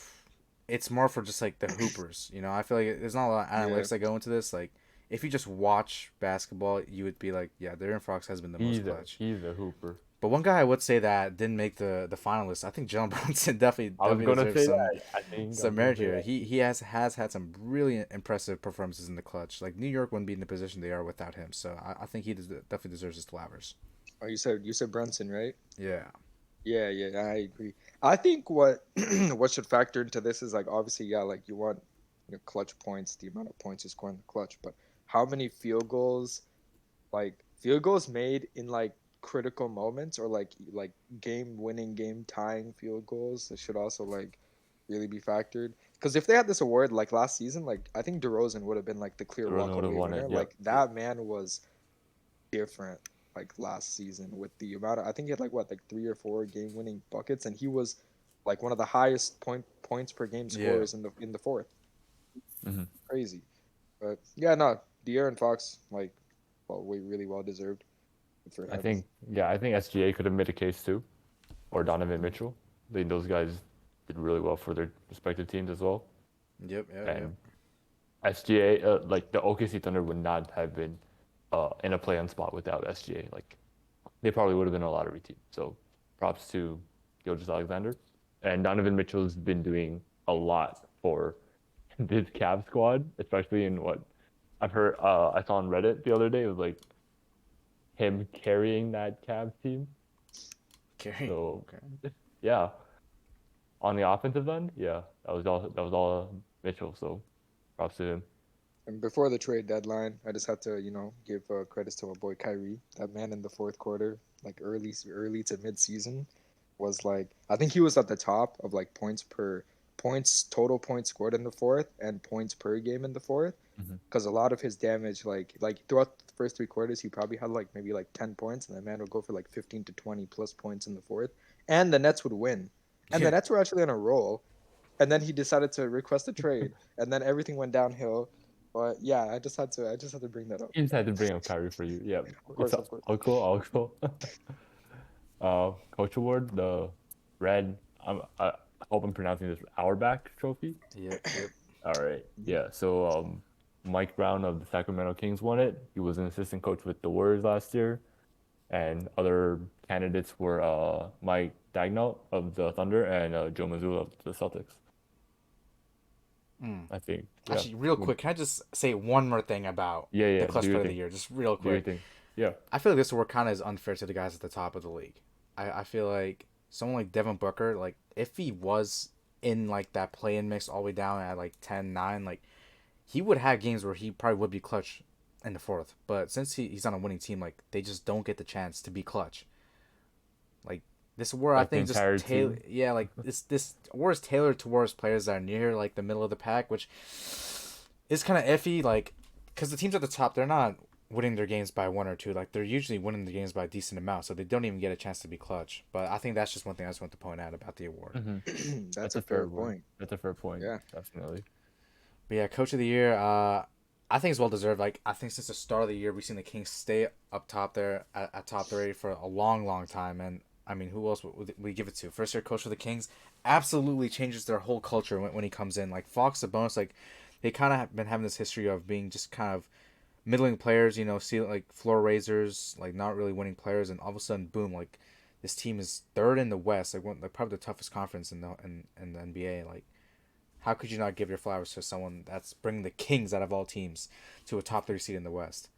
It's more for just like the hoopers. I feel like there's not a lot of Yeah. analytics that go into this. Like, if you just watch basketball, you would be like, yeah, Darren Fox has been the most clutch. He's a hooper. But one guy I would say that didn't make the finalists. I think Jalen Brunson definitely I was definitely gonna deserves say that. I some was gonna merit say here. that. He has had some really impressive performances in the clutch. Like, New York wouldn't be in the position they are without him. So I think he definitely deserves his flowers. Oh, you said Brunson, right? Yeah. Yeah, yeah, I agree. I think what what should factor into this is like obviously, yeah, like you want clutch points, the amount of points you score in the clutch, but how many field goals made in like critical moments or like game winning, game tying field goals that should also like really be factored. Because if they had this award like last season, like I think DeRozan would have been like the clear DeRozan walk would have away won it. winner. Yep. Like that man was different like last season with the amount of I think he had like 3 or 4 game winning buckets and he was like one of the highest points per game Yeah. scorers in the fourth. Hmm. Crazy. But yeah, no, De'Aaron Fox really well deserved. Good for him. I think SGA could have made a case too, or Donovan Mitchell. I think those guys did really well for their respective teams as well. Yep. Yeah. Yep. And SGA, like the OKC Thunder would not have been in a play-on spot without SGA. Like they probably would have been a lottery team. So props to Gilgeous Alexander. And Donovan Mitchell's been doing a lot for this Cavs squad, especially in what I've heard. I saw on Reddit the other day. It was like him carrying that Cavs team. Carry. So Okay. yeah, on the offensive end, yeah, that was all Mitchell. So props to him. And before the trade deadline, I just had to, give credits to my boy Kyrie. That man in the fourth quarter, like early to mid season, was like I think he was at the top of like points total points scored in the fourth and points per game in the fourth. Mhm. Because a lot of his damage, like throughout the first 3 quarters, he probably had like maybe like 10 points, and the man would go for like 15 to 20 plus points in the fourth, and the Nets would win, and the Yeah. Nets were actually on a roll, and then he decided to request a trade, and then everything went downhill. But yeah, I just had to bring that up. You just had to bring up Kyrie for you. Yeah, Of it's course, of course. I'll go. I'll go. Coach Award, the red. I hope I'm pronouncing this. Auerbach Trophy. Yep, yep. All right. Mhm. Yeah. So Mike Brown of the Sacramento Kings won it. He was an assistant coach with the Warriors last year, and other candidates were Mike Dagnall of the Thunder and Joe Mazzulla of the Celtics. Mm. I think. Yeah. Actually, real Would- quick, can I just say one more thing about Yeah. the Yeah. Do clutch your player of the thing. year? Just real Do your quick. thing. Yeah. I feel like this award kind of is unfair to the guys at the top of the league. I feel like someone like Devin Booker, like if he was in like that play-in mix all the way down at like 10-9, like he would have games where he probably would be clutch in the fourth. But since he's on a winning team, like they just don't get the chance to be clutch. Like this award, I Like the think just entire tailor, team. yeah, like this award is tailored towards players that are near like the middle of the pack, which is kind of iffy. Like because the teams at the top, they're not winning their games by one or two. Like they're usually winning the games by a decent amount, so they don't even get a chance to be clutch. But I think that's just one thing I just want to point out about the award. Hmm. That's That's a a fair fair word. point. That's a fair point. Yeah. Definitely. But yeah, coach of the year, I think it's well deserved. Like I think since the start of the year, we've seen the Kings stay up top there at top 30 for a long, long time. And I mean, who else would we give it to? First year coach for the Kings absolutely changes their whole culture when he comes in. Like Fox, the bonus, like they kind of have been having this history of being just kind of middling players, you know, see like floor raisers, like not really winning players, and all of a sudden, boom, like this team is third in the West, like one, like probably the toughest conference in the NBA. Like, how could you not give your flowers to someone that's bringing the Kings out of all teams to a top 30 seed in the West?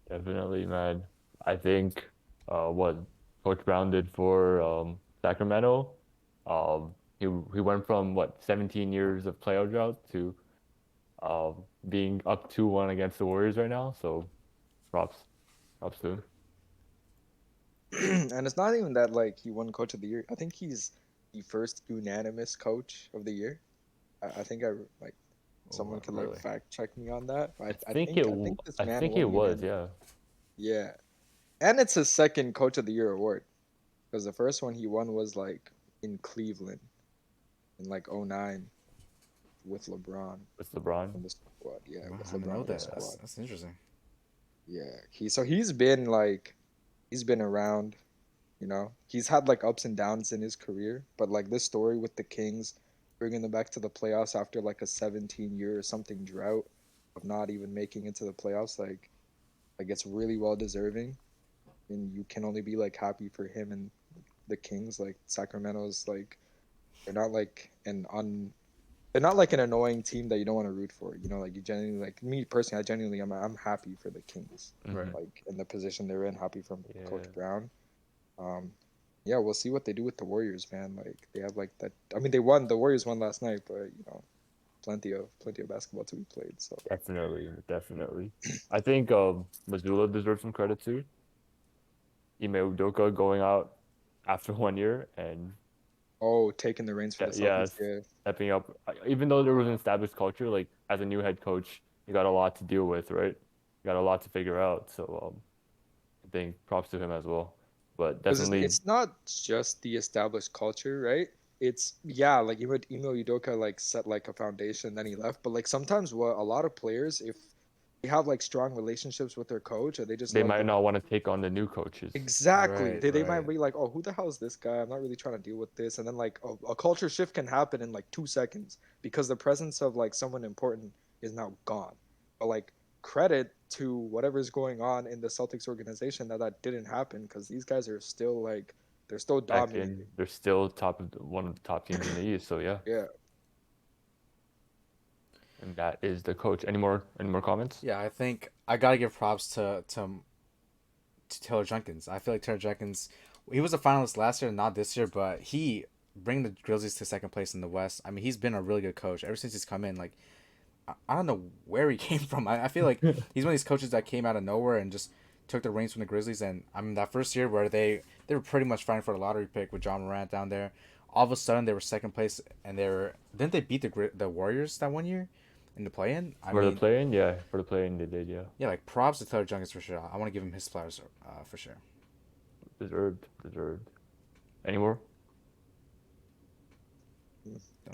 Definitely, man. I think what Coach Brown did for Sacramento, he went from what 17 years of playoff drought to being up 2-1 against the Warriors right now. So props, props to him. And it's not even that like he won Coach of the Year. I think he's the first unanimous Coach of the Year. I think like Oh, someone could like really? fact check me on that. But I I think think I think this I man think it won was, unanimous. yeah. Yeah, and it's his second Coach of the Year award because the first one he won was like in Cleveland in like '09 with LeBron With LeBron. on the squad. Yeah, Wow, with I didn't LeBron know on the that. squad. That's interesting. Yeah, he's been like he's been around. You know, he's had like ups and downs in his career, but like this story with the Kings bringing them back to the playoffs after like a 17-year or something drought of not even making it to the playoffs, like it's really well deserving, and you can only be like happy for him and the Kings. Like Sacramento's like they're not like an un they're not like an annoying team that you don't want to root for. You know, like you genuinely like me personally, I'm happy for the Kings, Right. Hmm. like in the position they're in. Happy from Coach Yeah. Brown. Um, yeah, we'll see what they do with the Warriors, man. Like they have like that. I mean, they won. The Warriors won last night, but plenty of basketball to be played. So Definitely, definitely. I think Missoula deserves some credit too. Ime Udoka going out after 1 year and oh, taking the reins for the yeah, Celtics. Yeah, stepping up. Even though there was an established culture, like as a new head coach, you got a lot to deal with, right? You got a lot to figure out. So I think props to him as well. But because definitely, it's not just the established culture, right? It's yeah, like even Imo Udoka like set like a foundation, then he left. But like sometimes what a lot of players, if they have like strong relationships with their coach, or they just they love might the not want to take on the new coaches. exactly. Right, They might right. be like, oh, who the hell is this guy? I'm not really trying to deal with this. And then like a culture shift can happen in like 2 seconds because the presence of like someone important is now gone. But like credit to whatever's going on in the Celtics organization that didn't happen because these guys are still like they're still Back in, dominating. they're still one of the top teams in the East. So yeah, Yeah. and that is the coach. Any more comments? Yeah, I think I gotta give props to Taylor Jenkins. I feel like Taylor Jenkins, he was a finalist last year, not this year, but he bring the Grizzlies to second place in the West. I mean, he's been a really good coach ever since he's come in. Like, I don't know where he came from. I feel like he's one of these coaches that came out of nowhere and just took the reins from the Grizzlies. And I mean, that first year where they were pretty much fighting for the lottery pick with John Morant down there. All of a sudden, they were second place, and didn't they beat the Warriors that 1 year in the play-in? I For the mean, play-in, yeah, for the play-in they did, yeah. yeah, like props to Taylor Jenkins for sure. I want to give him his flowers for sure. Deserved, deserved. Any more?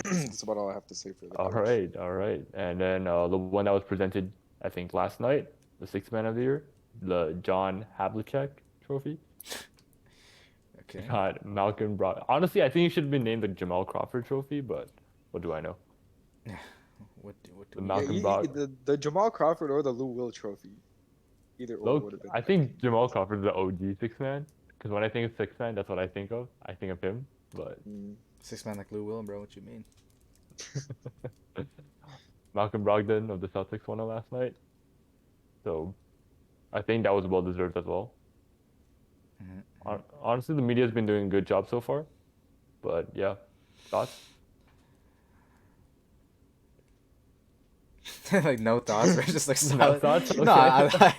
That's about all I have to say for the All coach. right, all right. And then the one that was presented, I think, last night, the sixth man of the year, the John Havlicek Trophy. Okay. God, Malcolm Brogdon. Honestly, I think it should have been named the Jamal Crawford Trophy, but what do I know? What do The we Yeah, know? Malcolm Brog. the Jamal Crawford or the Lou Will Trophy, either or Look, would have been I good. think Jamal Crawford's the OG six man. Because when I think of six man, that's what I think of. I think of him. But Mm. Six man like Lou Will, bro. What you mean? Malcolm Brogdon of the Celtics won it last night. So I think that was well deserved as well. Honestly, the media's been doing a good job so far. But yeah, thoughts? Like no thoughts, right? Just like No silent. thoughts? No, Okay.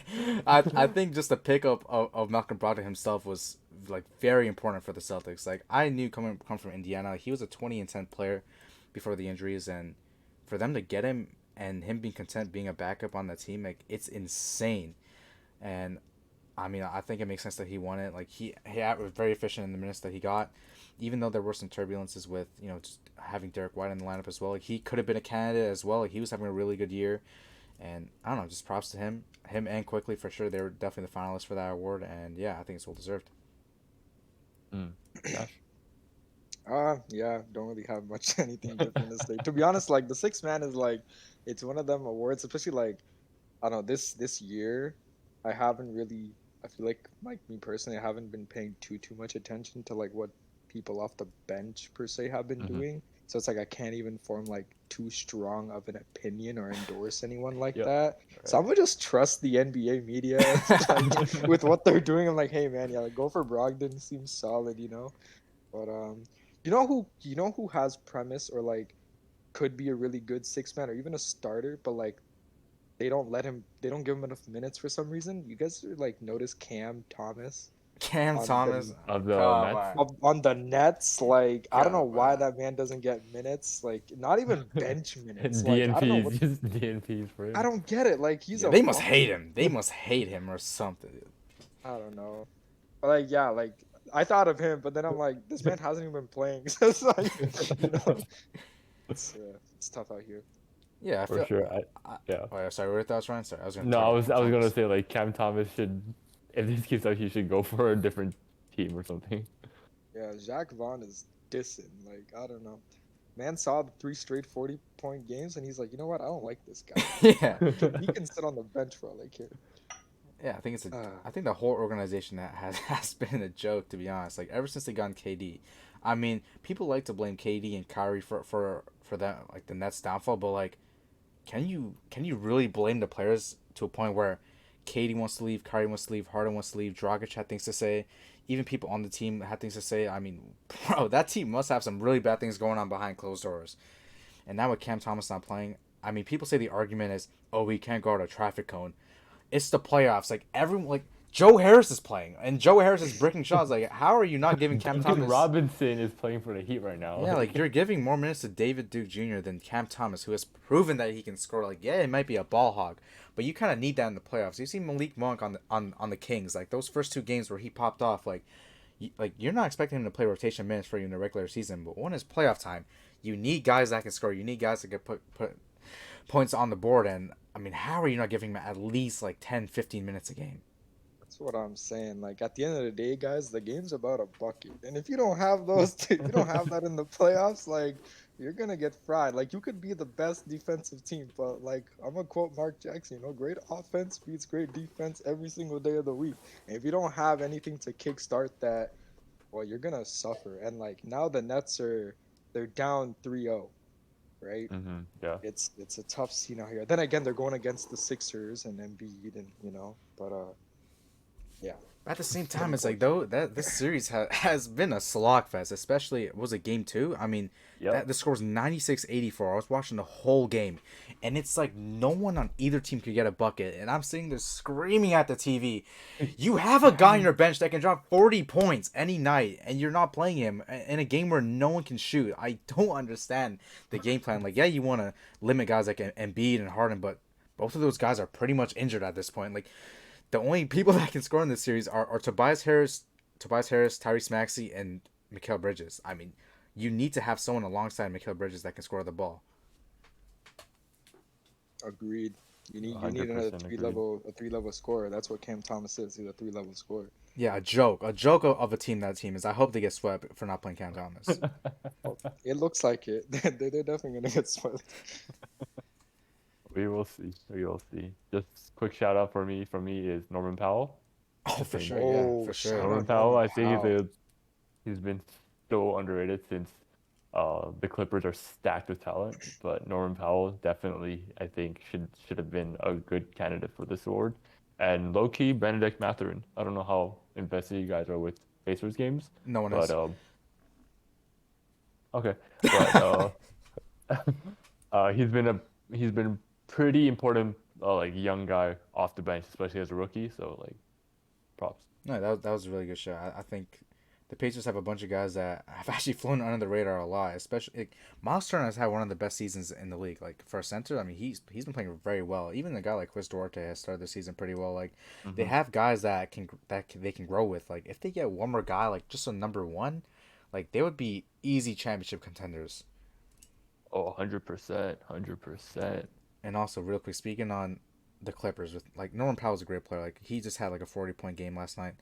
I think just the pickup of Malcolm Brogdon himself was like very important for the Celtics. Like I knew come from Indiana, he was a 20-10 player before the injuries, and for them to get him and him being content being a backup on the team, like it's insane. And I mean, I think it makes sense that he won it. Like he was very efficient in the minutes that he got, even though there were some turbulences with just having Derek White in the lineup as well. Like he could have been a candidate as well. Like he was having a really good year, and I don't know, just props to him and Quickly for sure. They were definitely the finalists for that award, and yeah, I think it's well deserved. Mm. Yash? Yeah, don't really have much anything different to say. To be honest, like the sixth man is like, it's one of them awards, especially like I don't know this year, I haven't really. I feel like me personally, I haven't been paying too much attention to like what people off the bench per se have been Mm-hmm. doing. So it's like I can't even form like too strong of an opinion or endorse anyone like Yep. that. So Right. I'm gonna just trust the NBA media like with what they're doing. I'm like, hey man, yeah, like go for Brogdon. Seems solid, you know. But you know who has premise or like could be a really good six man or even a starter, but like they don't give him enough minutes for some reason. You guys like notice Cam Thomas Cam on Thomas, the Of the come Mets? on, on the Nets. Like I don't know come why on. that man doesn't get minutes. Like not even bench minutes. Like I don't know what DNPs, just DNPs for I him. don't get it. Like he's Yeah, a they must hate bucket. him. They must hate him or something. I don't know. But like yeah, like I thought of him, but then I'm like, this man hasn't even been playing. So it's like, you know, it's tough out here. Yeah, I For feel. sure. I, Yeah. oh, yeah, sorry, what were your thoughts, Ryan? Sorry, I was gonna No, talk I about was Cam I was gonna Thomas. say like Cam Thomas should, if this keeps up, he should go for a different team or something. Yeah, Jacques Vaughn is dissing. Like I don't know. Man saw the three straight 40-point games, and he's like, you know what? I don't like this guy. Yeah, He can sit on the bench for all I care. yeah. I think it's a. Uh, I think the whole organization that has been a joke, to be honest. Like ever since they got KD, I mean, people like to blame KD and Kyrie for that like the Nets downfall, but like, can you really blame the players to a point where KD wants to leave, Kyrie wants to leave, Harden wants to leave, Dragic had things to say, even people on the team had things to say. I mean, bro, that team must have some really bad things going on behind closed doors. And now with Cam Thomas not playing, I mean, people say the argument is, oh, we can't guard a traffic cone. It's the playoffs. Like everyone, like Joe Harris is playing, and Joe Harris is breaking shots. Like, how are you not giving Cam Duncan Thomas? Robinson is playing for the Heat right now. Yeah, like you're giving more minutes to David Duke Jr. than Cam Thomas, who has proven that he can score. Like, yeah, it might be a ball hog, but you kind of need that in the playoffs. You see Malik Monk on the Kings, like those first two games where he popped off. Like, you're not expecting him to play rotation minutes for you in the regular season, but when it's playoff time, you need guys that can score. You need guys that can put points on the board. And I mean, how are you not giving him at least like 10, 15 minutes a game? that's what I'm saying. Like at the end of the day, guys, the game's about a bucket, and if you don't have those, if you don't have that in the playoffs, like you're gonna get fried. Like you could be the best defensive team, but like I'm gonna quote Mark Jackson, great offense beats great defense every single day of the week. And if you don't have anything to kickstart that, well, you're gonna suffer. And like now the Nets they're down 3-0, right? Yeah. It's a tough scene out here. Then again, they're going against the Sixers and Embiid, and but yeah, At the same it's time, it's like unfortunate. though that this series has been a slogfest, especially was it game two? I mean, Yep. that the score's 96-84. I was watching the whole game, and it's like no one on either team could get a bucket, and I'm sitting there screaming at the TV. You have a guy on your bench that can drop 40 points any night, and you're not playing him in a game where no one can shoot. I don't understand the game plan. Like, yeah, you want to limit guys like Embiid and Harden, but both of those guys are pretty much injured at this point. Like the only people that can score in this series are Tobias Harris, Tyrese Maxey, and Mikal Bridges. I mean, you need to have someone alongside Mikal Bridges that can score the ball. Agreed. You need another 100% agreed. a 3 level scorer. That's what Cam Thomas is. He's a 3 level scorer. Yeah, a joke of a team that team is. I hope they get swept for not playing Cam Thomas. Oh, it looks like it. They're definitely gonna get swept. We will see. We will see. Just quick shout out for me. For me is Norman Powell. Oh, I for think sure, yeah, Oh, for shout sure. Norman out Powell. Norman I think Powell. he's been so underrated since the Clippers are stacked with talent. But Norman Powell definitely, I think, should have been a good candidate for this award. And low key, Benedict Mathurin. I don't know how invested you guys are with Pacers games, No one but is. okay. But he's been pretty important like young guy off the bench, especially as a rookie. So like props. No, that was a really good shot. I think the Pacers have a bunch of guys that have actually flown under the radar a lot. Especially Miles Turner has had one of the best seasons in the league. Like for a center, I mean he's been playing very well. Even a guy like Chris Duarte has started the season pretty well. Like they Hmm. have guys they can grow with. Like if they get one more guy like just a number one, like they would be easy championship contenders. Oh, 100%, 100%. And also, real quick, speaking on the Clippers, with like Norman Powell's a great player. Like he just had like a 40 point game last night.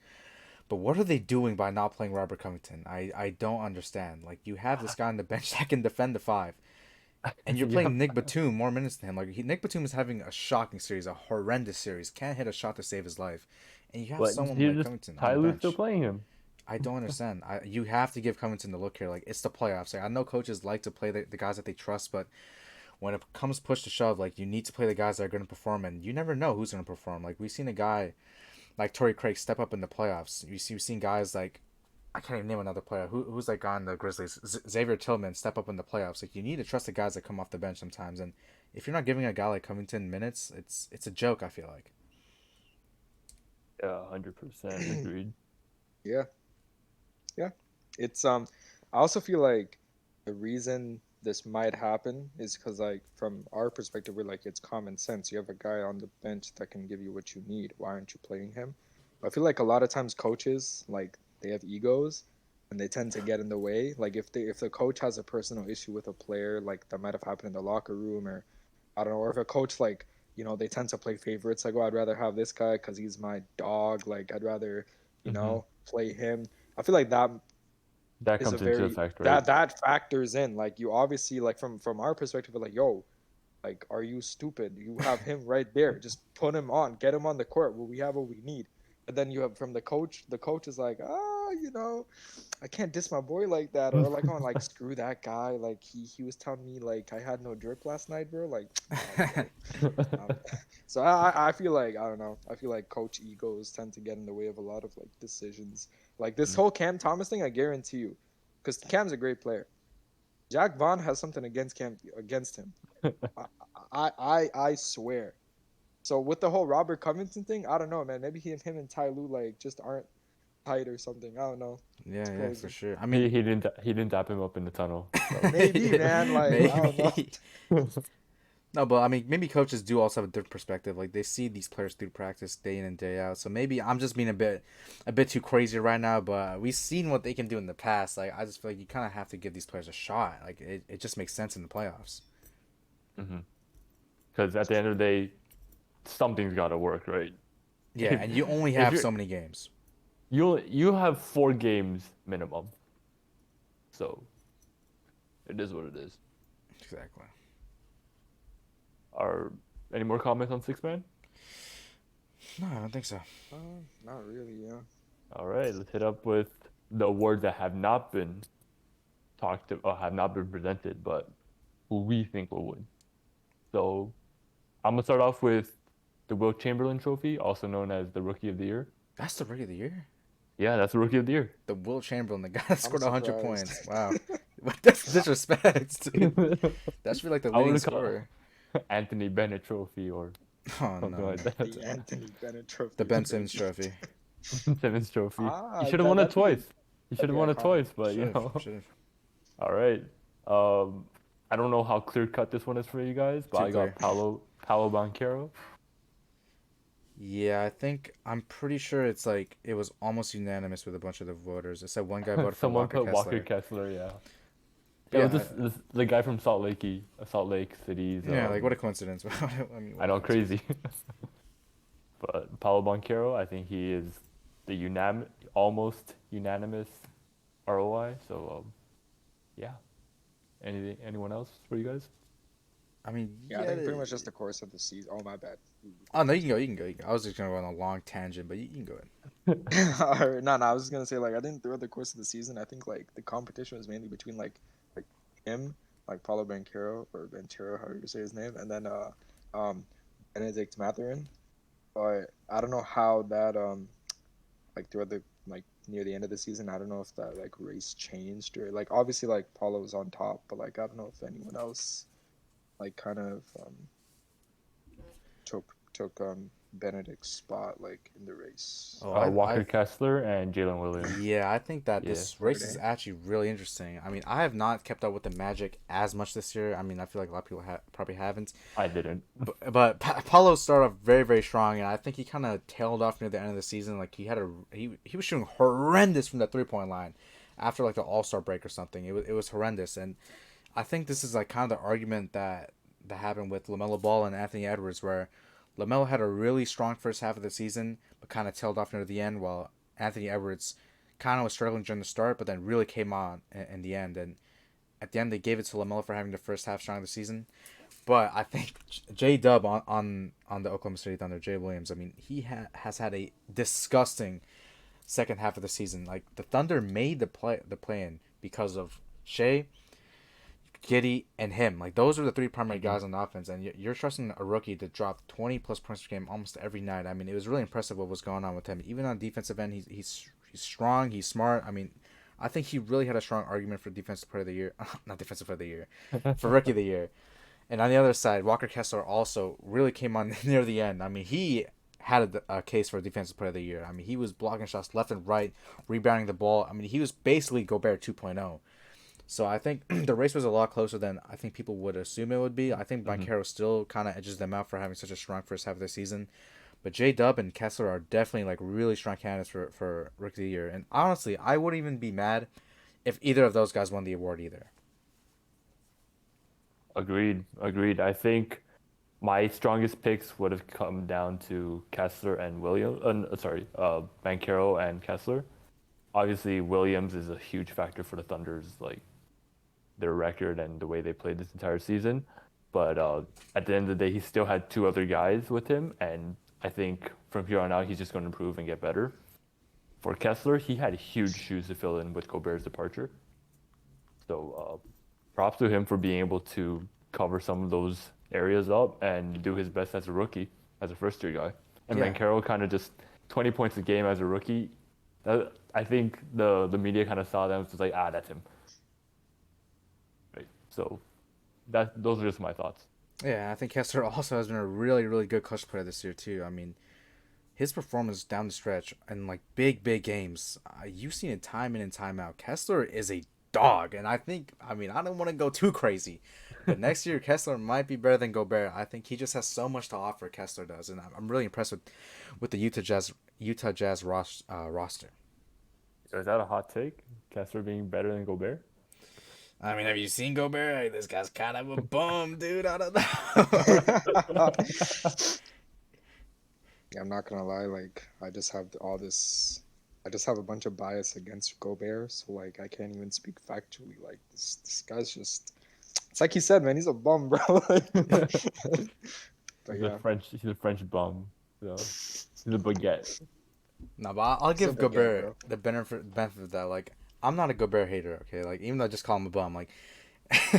But what are they doing by not playing Robert Covington? I don't understand. Like you have this guy on the bench that can defend the five, and you're Yeah, playing Nick Batum more minutes than him. Like Nick Batum is having a shocking series, a horrendous series. Can't hit a shot to save his life, and you have but someone he's like just Covington on Ty the Lue's still bench. playing him. I don't understand. You have to give Covington the look here. Like it's the playoffs. Like, I know coaches like to play the guys that they trust, but when it comes push to shove, like you need to play the guys that are going to perform, and you never know who's going to perform. Like we've seen a guy like Torrey Craig step up in the playoffs. You've seen guys like I can't even name another player who's like on the Grizzlies. Xavier Tillman step up in the playoffs. Like you need to trust the guys that come off the bench sometimes, and if you're not giving a guy like Covington minutes, it's a joke. I feel like. Yeah, 100% agreed. Yeah, yeah. It's. I also feel like the reason this might happen is because, like, from our perspective, we're like, it's common sense. You have a guy on the bench that can give you what you need. Why aren't you playing him? I feel like a lot of times coaches, like, they have egos and they tend to get in the way. Like, if the coach has a personal issue with a player, like that might have happened in the locker room, or I don't know, or if a coach like they tend to play favorites. Like, oh, I'd rather have this guy because he's my dog. Like, I'd rather Hmm. play him. I feel like that That is a comes into very effect, right? that factors in. Like, you obviously, like, from our perspective, we're like, yo, like, are you stupid? You have him right there. Just put him on, get him on the court. Well, we have what we need. But then you have from the coach. The coach is like, I can't diss my boy like that, or like, oh, like, screw that guy. Like, he was telling me like I had no drip last night, bro. Like, nah, bro. Um, so I feel like I don't know. I feel like coach egos tend to get in the way of a lot of like decisions. Like this Mhm. whole Cam Thomas thing, I guarantee you, because Cam's a great player. Jack Vaughn has something against him. I I swear. So with the whole Robert Covington thing, I don't know, man. Maybe him and Ty Lue like just aren't tight or something. I don't know. It's Yeah, for crazy. sure. I He mean, he didn't he didn't tap him up in the tunnel. So Maybe, man. Like, I don't know. maybe. No, but I mean, maybe coaches do also have a different perspective. Like they see these players through practice day in and day out. So maybe I'm just being a bit too crazy right now. But we've seen what they can do in the past. Like I just feel like you kind of have to give these players a shot. Like it just makes sense in the playoffs. hmm, because at the end of the day, something's got to work, right? Yeah, If and you only if have so many games. you have 4 games minimum, so it is what it is. Exactly. Are any more comments on six man? No, I don't think so. Not really. Yeah. All right, let's hit up with the awards that have not been talked or have not been presented, but who we think will win. So I'm gonna start off with the Will Chamberlain Trophy, also known as the Rookie of the Year. That's the rookie of the year. Yeah, that's the Rookie of the Year. The Will Chamberlain, the guy that I'm scored 100 surprised. points. Wow, that's disrespect, dude. That should be like the I leading would call scorer. Anthony Bennett Trophy or Oh something no, like that. The Anthony Bennett Trophy the is Ben Simmons crazy. Trophy. Simmons Trophy. You should have That won it twice. You should that'd have be won it iconic. twice, but Should have, should have. all right. I don't know how clear cut this one is for you guys, but Too I clear. got Paolo Banchero. Yeah, I think I'm pretty sure it's like it was almost unanimous with a bunch of the voters. Except one guy voted for Someone Walker put Walker Kessler. Kessler, yeah. It was Yeah, this the guy from Salt Lake City's. yeah. Like what a coincidence. I mean, what I a know, coincidence. crazy. But Paulo Banquero, I think he is the almost unanimous ROI. So yeah. Anyone else for you guys? I mean, Yeah, I yeah. think pretty much just the course of the season. Oh, my bad. Oh no, you can go. You can go. You can go. I was just gonna go on a long tangent, but you can go in. No, no, I was just gonna say like I think throughout the course of the season, I think like the competition was mainly between like him, like Paulo Banquero or Banchero, however you say his name, and then um Benedict Mathurin. But I don't know how that like throughout the like near the end of the season, I don't know if that like race changed or like obviously like Paulo was on top, but like I don't know if anyone else like kind of took Benedict's spot like in the race. Oh, Walker Kessler and Jalen Williams. yeah, I think that Yeah. this race Word, is eh? actually really interesting. I mean, I have not kept up with the Magic as much this year. I mean, I feel like a lot of people probably haven't. I didn't. But Paulo started off very, very strong, and I think he kind of tailed off near the end of the season. Like he was shooting horrendous from the 3 point line after like the All Star break or something. It was horrendous, and I think this is like kind of the argument that happened with LaMelo Ball and Anthony Edwards, where LaMelo had a really strong first half of the season, but kind of tailed off near the end, while Anthony Edwards kind of was struggling during the start, but then really came on in the end. And at the end, they gave it to LaMelo for having the first half strong of the season. But I think J Dub on the Oklahoma City Thunder, Jay Williams. I mean, he has had a disgusting second half of the season. Like the Thunder made the play in because of Shea, Giddy, and him. Like those are the three primary Mhm. guys on the offense, and you're trusting a rookie to drop 20+ points per game almost every night. I mean, it was really impressive what was going on with him. Even on defensive end, he's strong, he's smart. I mean, I think he really had a strong argument for defensive player of the year, not defensive player of the year, for rookie of the year. And on the other side, Walker Kessler also really came on near the end. I mean, he had a case for defensive player of the year. I mean, he was blocking shots left and right, rebounding the ball. I mean, he was basically Gobert 2.0. So I think the race was a lot closer than I think people would assume it would be. I think Mhm. Banchero still kind of edges them out for having such a strong first half of the season. But J Dub and Kessler are definitely like really strong candidates for Rookie of the Year. And honestly, I wouldn't even be mad if either of those guys won the award either. Agreed. Agreed. I think my strongest picks would have come down to Kessler and Williams. Sorry, Banchero and Kessler. Obviously, Williams is a huge factor for the Thunder's like their record and the way they played this entire season. But at the end of the day, he still had two other guys with him, and I think from here on out, he's just going to improve and get better. For Kessler, he had huge shoes to fill in with Gobert's departure. So props to him for being able to cover some of those areas up and do his best as a rookie, as a first year guy. And Yeah. Banchero kind of just 20 points a game as a rookie. I think the media kind of saw that and was just like, that's him. Right. So those are just my thoughts. Yeah, I think Kessler also has been a really, really good clutch player this year too. I mean, his performance down the stretch in like big games, you've seen it time in and time out. Kessler is a dog, and I mean, I don't want to go too crazy, but next year Kessler might be better than Gobert. I think he just has so much to offer. Kessler does, and I'm really impressed with the Utah Jazz roster. Is that a hot take? Kessler being better than Gobert? I mean, have you seen Gobert? This guy's kind of a bum, dude. I don't know. Yeah, I'm not gonna lie, like I just have all this I just have a bunch of bias against Gobert, so like I can't even speak factually. Like this guy's just it's like he said, man, he's a bum, bro. But yeah, He's a French bum. So he's a baguette. No, but I'll he's a give baguette, Gobert bro. the benefit of that. Like, I'm not a Gobert hater, okay? Like, even though I just call him a bum, like,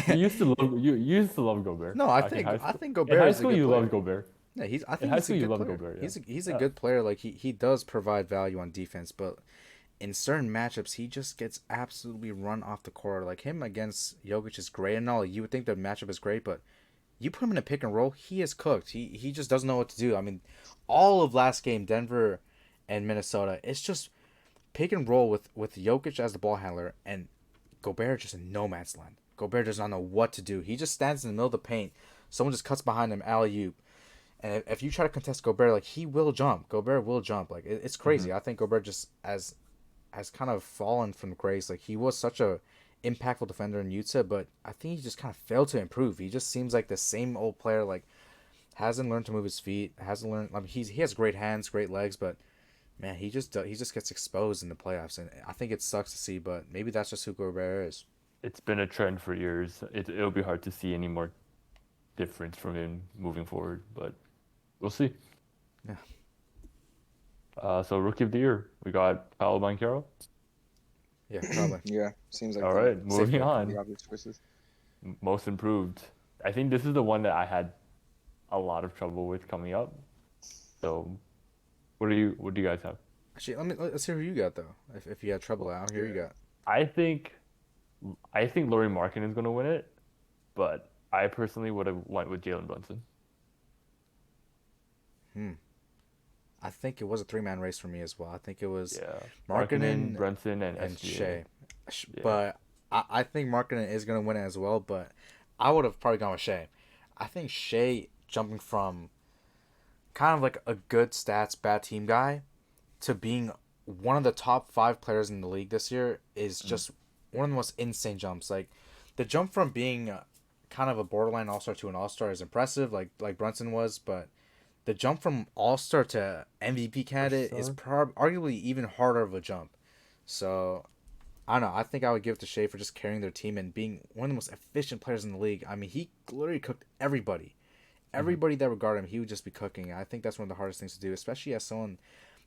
You used to love Gobert no, I back in think high I school. think In Gobert high is a school, good you loved player. Gobert. Yeah, I In think high he's a school, you good loved player. Gobert. Yeah. He's a Yeah. good player. Like, he does provide value on defense, but in certain matchups, he just gets absolutely run off the court. Like him against Jokic is great and all. You would think the matchup is great, but you put him in a pick and roll, he is cooked. He just doesn't know what to do. I mean, all of last game, Denver and Minnesota, it's just pick and roll with Jokic as the ball handler and Gobert just in no man's land. Gobert does not know what to do. He just stands in the middle of the paint. Someone just cuts behind him, alley oop. And if you try to contest Gobert, like he will jump. Gobert will jump. Like it's Hmm. crazy. I think Gobert just as has kind of fallen from grace. Like he was such a impactful defender in Utah, but I think he just kind of failed to improve. He just seems like the same old player. Like hasn't learned to move his feet. Hasn't learned. I mean, he has great hands, great legs, but man, he just gets exposed in the playoffs, and I think it sucks to see. But maybe that's just who Gobert is. It's been a trend for years. It'll be hard to see any more difference from him moving forward, but we'll see. Yeah, So rookie of the year, we got Paolo Banchero. yeah, probably Yeah, seems like All the right, safe moving pick. the on. obvious choices. Most improved. I think this is the one that I had a lot of trouble with coming up. So, what do you guys have? Actually, let's hear who you got though. If you had trouble, I don't hear you Yeah. got. I think I think Laurie Markin is gonna win it, but I personally would have went with Jalen Brunson. Hmm. I think it was a three-man race for me as well. I think it was Yeah, Markkinen, Markkinen Brunson, and and SGA. Shea. Yeah. But I think Markkinen is going to win it as well, but I would have probably gone with Shea. I think Shea jumping from kind of like a good stats, bad team guy to being one of the top five players in the league this year is Mm. just one of the most insane jumps. Like the jump from being kind of a borderline all star to an all star is impressive, like Brunson was, but the jump from all star to MVP First candidate is star. arguably even harder of a jump. So I don't know. I think I would give it to Shea for just carrying their team and being one of the most efficient players in the league. I mean, he literally cooked everybody. Hmm. Everybody that regarded him, he would just be cooking. I think that's one of the hardest things to do, especially as someone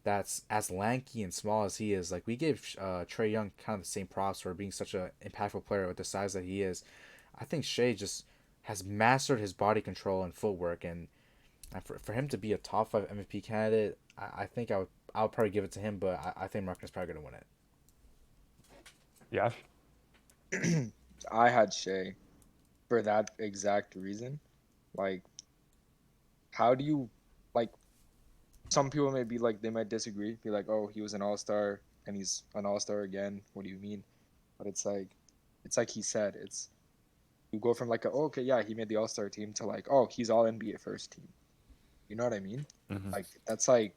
that's as lanky and small as he is. Like we gave Trey Young kind of the same props for being such an impactful player with the size that he is. I think Shea just has mastered his body control and footwork, and for him to be a top five MVP candidate, I think I would probably give it to him, but I think Marcus is probably gonna win it. Yash. I had Shea for that exact reason. Like, how do you like? Some people may be like they might disagree, be like, "Oh, he was an all star and he's an all star again." What do you mean? But it's like he said, it's you go from like, oh, okay, yeah, he made the all star team to like, oh, he's all NBA first team. You know what I mean? Hmm. Like that's like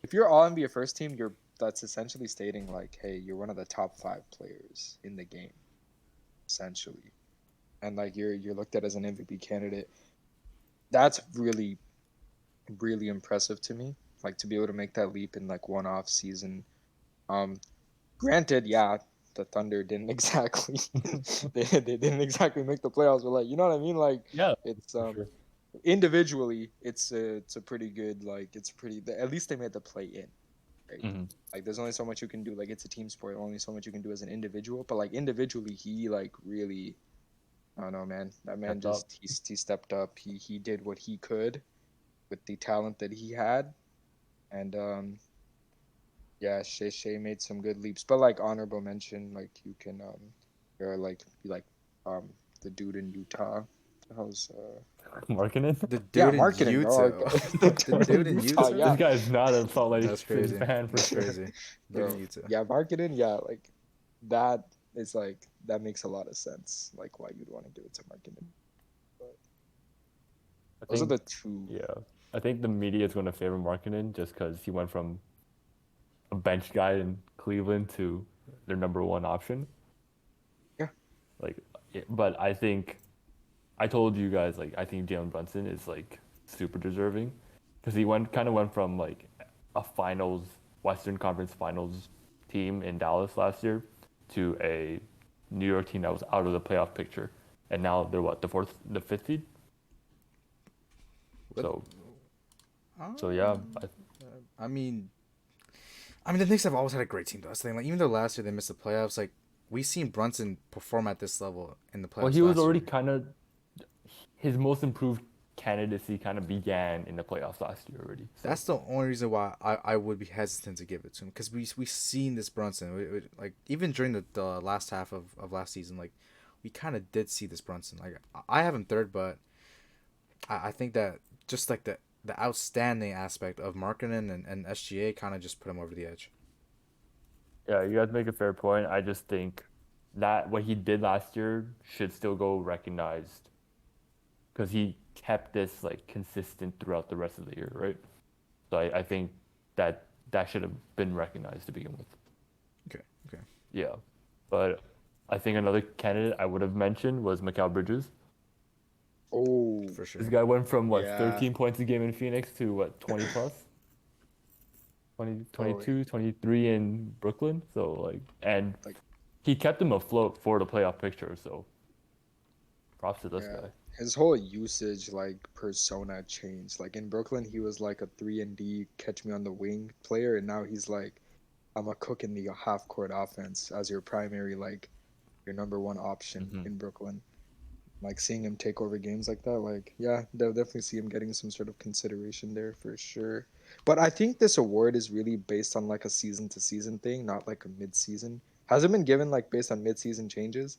if you're all NBA first team, you're that's essentially stating like, hey, you're one of the top five players in the game, essentially, and like you're looked at as an MVP candidate. That's really impressive to me. Like to be able to make that leap in like one off season. Um, Granted, yeah, the Thunder didn't exactly they didn't exactly make the playoffs, but like you know what I mean. Like Yeah, it's for sure. individually, it's a pretty good like it's pretty. At least they made the play in, right? Hmm. Like there's only so much you can do. Like it's a team sport. Only so much you can do as an individual. But like individually, he like really. I don't know, man. That man Stepped up. just he stepped up. He did what he could with the talent that he had, and yeah, Shea made some good leaps. But like honorable mention, like you can you're like be like um the dude in Utah. How's Markkinen. The yeah, dude in marketing, bro. Like, Utah, the the dude dude in in Utah, Utah. This yeah, guy is not a Salt Lake That's City crazy. fan for That's sure. crazy. Dude in bro. Utah. Yeah, marketing, yeah, like that is like that makes a lot of sense. Like why you'd want to give it to marketing. But I those are think, the two. yeah, I think the media is going to favor Markkinen just because he went from a bench guy in Cleveland to their number one option. Yeah, Like, but I think I told you guys like I think Jalen Brunson is like super deserving because he went from like a finals Western Conference Finals team in Dallas last year to a New York team that was out of the playoff picture, and now they're what the fifth seed. What? So yeah, Um, I mean, the Knicks have always had a great team. Though. That's the thing. Like even though last year they missed the playoffs, like we seen Brunson perform at this level in the well playoffs he was last already year. kind of his most improved candidacy kind of began in the playoffs last year already. So That's the only reason why I would be hesitant to give it to him because we seen this Brunson like even during the last half of last season like we kind of did see this Brunson like I have him third but I think that just like the outstanding aspect of Markkinen and SGA kind of just put him over the edge. yeah, you guys make a fair point. I just think that what he did last year should still go recognized because he kept this like consistent throughout the rest of the year, right? So I think that should have been recognized to begin with. Okay, okay. Yeah, but I think another candidate I would have mentioned was Mikal Bridges. Oh, for This sure. guy went from what yeah. 13 points a game in Phoenix to what 20 plus, 20, Oh, 22, 23 in Brooklyn. So like, and like he kept them afloat for the playoff picture. So props to this yeah. guy. His whole usage like persona changed. Like in Brooklyn, he was like a 3 and D catch me on the wing player, and now he's like I'm a cook in the half court offense as your primary like your number one option Hmm. in Brooklyn. Like seeing him take over games like that, like yeah, they'll definitely see him getting some sort of consideration there for sure. But I think this award is really based on like a season to season thing, not like a mid season. Has it been given like based on mid season changes?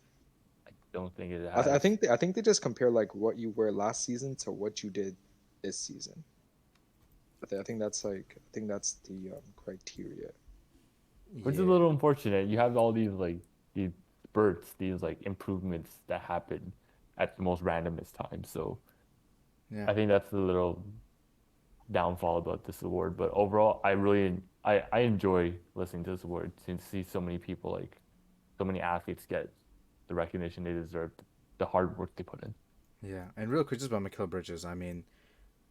Don't think it I has. think I think they just compare like what you were last season to what you did this season. I think that's like I think that's the criteria. Which is a Yeah, little unfortunate. You have all these spurts, these like improvements that happen at the most randomest times. So yeah, I think that's a little downfall about this award. But overall, I enjoy listening to this award to see so many people like so many athletes get the recognition they deserve, the hard work they put in. yeah. And real quick, just about Mikal Bridges. I mean,